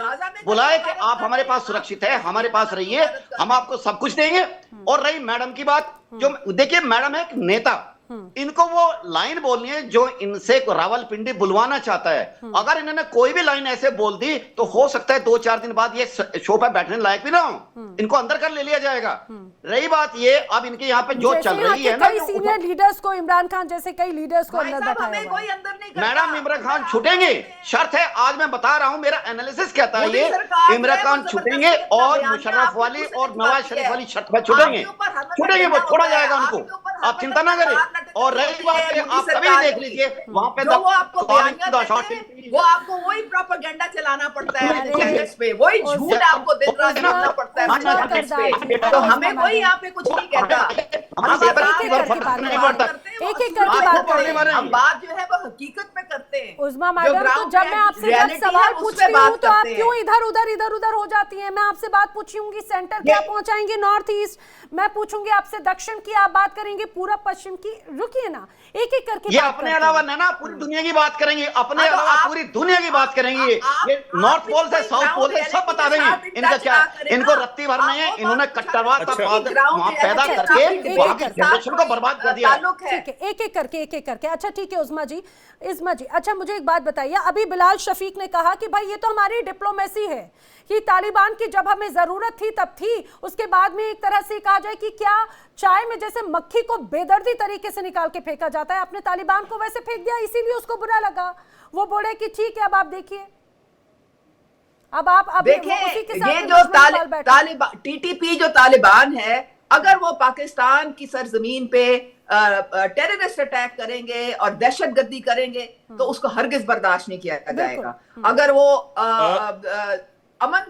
बुलाए कि आप हमारे पास सुरक्षित है, हमारे पास रहिए, हम आपको सब कुछ देंगे। और रही मैडम की बात, जो देखिए मैडम है एक नेता, इनको वो लाइन बोलनी है जो इनसे रावलपिंडी बुलवाना चाहता है। अगर इन्होंने कोई भी लाइन ऐसे बोल दी तो हो सकता है 2-4 दिन बाद ये शो पर बैठने लायक भी ना हो, इनको अंदर कर ले लिया जाएगा। रही बात ये, अब इनके यहाँ पे जो चल रही है ना, कई सीनियर लीडर्स को, इमरान खान जैसे कई लीडर्स को अंदर बैठाया हुआ है। मैडम इमरान खान छूटेंगे, शर्त है, आज मैं बता रहा हूं, मेरा एनालिसिस कहता है ये, इमरान खान छूटेंगे और मुशर्रफ वाली और नवाज शरीफ वाली शर्त पर छूटेंगे, वो छोड़ा जाएगा उनको, आप चिंता ना करें। और रही बात आप कभी देख लीजिए वहां पे वो आपको वही प्रोपेगेंडा चलाना पड़ता है चैनल्स पे, वही झूठ आपको दिन रात सुनना पड़ता है चैनल्स पे। तो हमें कोई यहाँ पे कुछ नहीं कहता, एक एक करके बात कर रहे हैं। हम बात जो है वो हकीकत पे करते हैं। उज़मा मैडम, तो जब मैं आपसे सवाल पूछ रही हूँ तो आप क्यों इधर उधर हो जाती हैं? मैं आपसे बात पूछूंगी सेंटर की, आप पहुंचाएंगे नॉर्थ ईस्ट, मैं पूछूंगी आपसे दक्षिण की, आप बात करेंगे पूरब पश्चिम की। रुकिए ना, एक एक करके ये अपने अलावा ना पूरी दुनिया की बात करेंगे, अपने अलावा पूरी दुनिया की बात करेंगे। ये नॉर्थ पोल से साउथ पोल से सब बता देंगे इनका क्या, इनको रत्ती भरना है। इन्होंने कट्टरवाद वहां पैदा करके वहां की जनरेशन को बर्बाद कर दिया। ठीक है, एक एक करके। अच्छा ठीक है उज़मा जी, अच्छा मुझे एक बात बताइए, अभी बिलाल शफीक ने कहा कि भाई ये तो हमारी डिप्लोमेसी है कि तालिबान की जब हमें जरूरत थी तब थी, उसके बाद में एक तरह से कहा जाए कि क्या चाय में जैसे मक्खी को बेदर्दी तरीके से निकाल के फेंका जाता है, आपने तालिबान को वैसे फेंक दिया, इसीलिए उसको बुरा लगा। वो बोले कि ठीक है अब आप देखिए, अब देखिए ये जो तालिबान टीटीपी जो तालिबान है, अगर वो पाकिस्तान की सरजमीन पे टेररिस्ट अटैक करेंगे और दहशतगर्दी करेंगे तो उसको हरगिज बर्दाश्त नहीं किया जाएगा। अगर वो अमन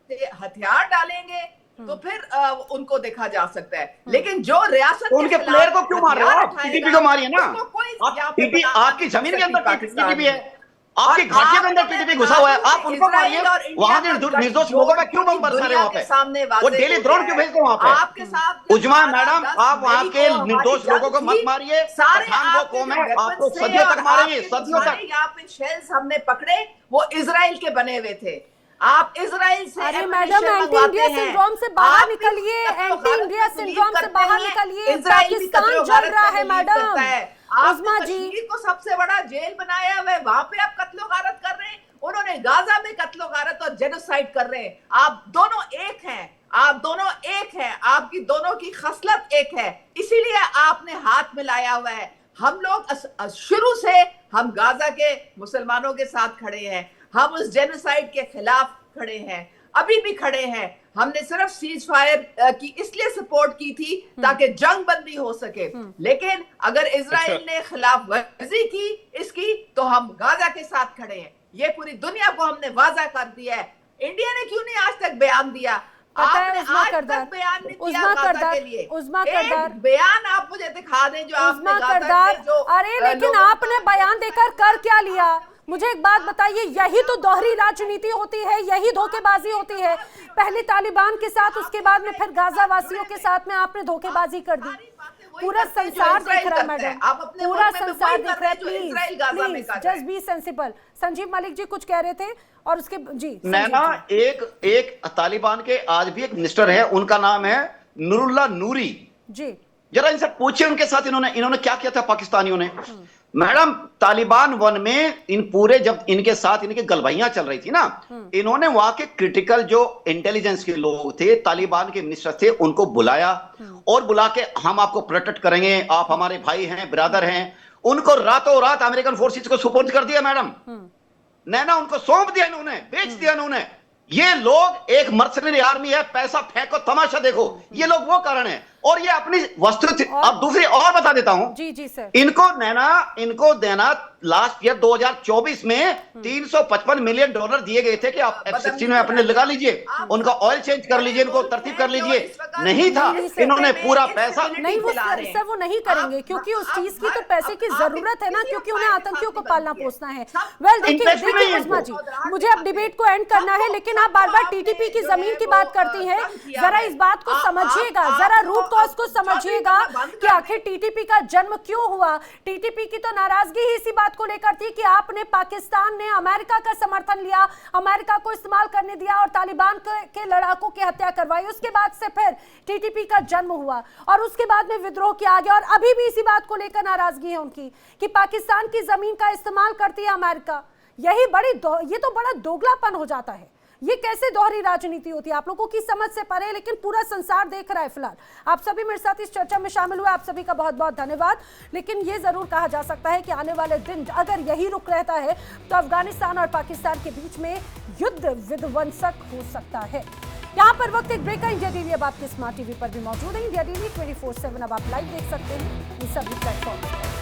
से हथियार डालेंगे तो फिर उनको देखा जा सकता है। लेकिन जो रियासत तो उनके प्लेयर को क्यों मार रहे हो? टीटीपी को मारिए ना, आपकी जमीन के अंदर टीटीपी है, आपकी घाटियों के अंदर टीटीपी घुसा हुआ है, आप उनको मारिए। वहां के निर्दोष लोगों पे क्यों बम बरसा रहे हो? वहां पे वो डेली ड्रोन क्यों भेजते हैं वहां पे? आपके साथ उज़मा मैडम, आप वहां के निर्दोष लोगों को मत मारिए। पठान वो कौम है, आपको सदियों तक मारेंगे, सदियों तक। यहाँ पे शेल्स हमने पकड़े, वो इजराइल के बने हुए थे। आप इजराइल से, अरे मैडम, एंटी इंडिया सिंड्रोम से बाहर निकलिए, एंटी इंडिया सिंड्रोम से बाहर निकलिए। पाकिस्तान जल रहा है मैडम। उज़मा जी को सबसे बड़ा जेल बनाया हुआ है, वहां पे आप कत्लो गारत कर रहे हैं, उन्होंने गाजा में कत्लो गारत और जेनोसाइड कर रहे हैं। आप दोनों एक हैं, आपकी दोनों की खसलत एक है, इसीलिए आपने हाथ मिलाया हुआ है। हम लोग शुरू से हम गाजा के मुसलमानों के साथ खड़े हैं, हम उस जेनोसाइड के खिलाफ खड़े हैं, अभी भी खड़े हैं। हमने सिर्फ सीज फायर की इसलिए सपोर्ट की थी ताकि जंग बंदी हो सके, लेकिन अगर इजराइल ने खिलाफ वर्जी की इसकी तो हम गाजा के साथ खड़े हैं। ये पूरी दुनिया को हमने वाजा कर दिया है। इंडिया ने क्यों नहीं आज तक बयान दिया? पता है आपने उस्मा आज करदार, तक बयान नहीं दिया उस्मा गाजा करदार, के लिए। उस्मा एक करदार, बयान आप मुझे दिखा दें जो आपने उस्मा गाजा करदार, के जो अरे लेकिन आपने बयान देकर कर क्या लिया? मुझे एक बात बताइए, यही तो दोहरी राजनीति होती है, यही धोखेबाजी होती है। पहले तालिबान के साथ, उसके बाद में फिर गाजा वासियों के साथ में आपने धोखेबाजी कर दी। पूरा संसार देख रहा है मैडम, पूरा संसार देख रहा है। Please please just be sensible. Sanjeev Malik ji कुछ कह रहे थे और उसके जी नैना, एक तालिबान के आज भी एक मिनिस्टर है, उनका नाम है नूरुल्लाह नूरी जी। जरा इनसे पूछिए उनके साथ इन्होंने क्या किया था पाकिस्तानियों ने। मैडम, तालिबान वन में इन पूरे जब इनके साथ इनकी गलबैयां चल रही थी ना, इन्होंने वहां के क्रिटिकल जो इंटेलिजेंस के लोग थे, तालिबान के मिनिस्टर थे, उनको बुलाया और बुला के हम आपको प्रोटेक्ट करेंगे, आप हमारे भाई हैं, ब्रदर हैं। उनको रातों रात अमेरिकन फोर्सेस को सुपुर्द कर दिया मैडम। नैना, उनको सौंप दिया इन्होंने, बेच दिया इन्होंने। ये लोग एक मर्सनरी आर्मी है, पैसा फेंको तमाशा देखो, ये लोग वो कारण है। और ये अपनी वस्तु अब दूसरी और बता देता हूं जी जी सर। इनको देना लास्ट ईयर 2024 में $355 मिलियन दिए गए थे कि आप F-16 में अपने लगा लीजिए, उनका ऑयल चेंज कर लीजिए, इनको तरतीब कर लीजिए। नहीं था, इन्होंने पूरा पैसा नहीं, वो सर वो नहीं करेंगे क्योंकि उस चीज की तो पैसे की जरूरत है ना, क्योंकि उन्हें आतंकियों को पालना पोसना है। वेल देखिए उस्मा जी, मुझे अब डिबेट को एंड करना है, लेकिन आप बार बार टीटीपी की जमीन की बात करती हैं। जरा इस बात को समझिएगा, जरा रूट कॉज को समझिएगा कि आखिर टीटीपी का जन्म क्यों हुआ। टीटीपी की तो नाराजगी ही इसी बात को लेकर थी कि आपने, पाकिस्तान ने अमेरिका का समर्थन लिया, अमेरिका को इस्तेमाल करने दिया और तालिबान के लड़ाकों की हत्या करवाई। उसके बाद से फिर टीटीपी का जन्म हुआ और उसके बाद में विद्रोह किया गया और अभी भी इसी बात को लेकर नाराजगी है उनकी कि पाकिस्तान की जमीन का इस्तेमाल करती है अमेरिका। ये तो बड़ा दोगलापन हो जाता है। ये कैसे दोहरी राजनीति होती है? आप लोगों की समझ से परे, लेकिन पूरा संसार देख रहा है फिलहाल। आप सभी मेरे साथ इस चर्चा में शामिल हुए, आप सभी का बहुत बहुत धन्यवाद। लेकिन ये जरूर कहा जा सकता है कि आने वाले दिन अगर यही रुख रहता है तो अफगानिस्तान और पाकिस्तान के बीच में युद्ध विध्वंसक हो सकता है। यहाँ पर वक्त एक ब्रेक का। इंडिया टीवी अब आपके स्मार्ट टीवी पर भी मौजूद है। इंडिया टीवी 24/7 अब आप लाइव देख सकते हैं इन सभी प्लेटफॉर्म।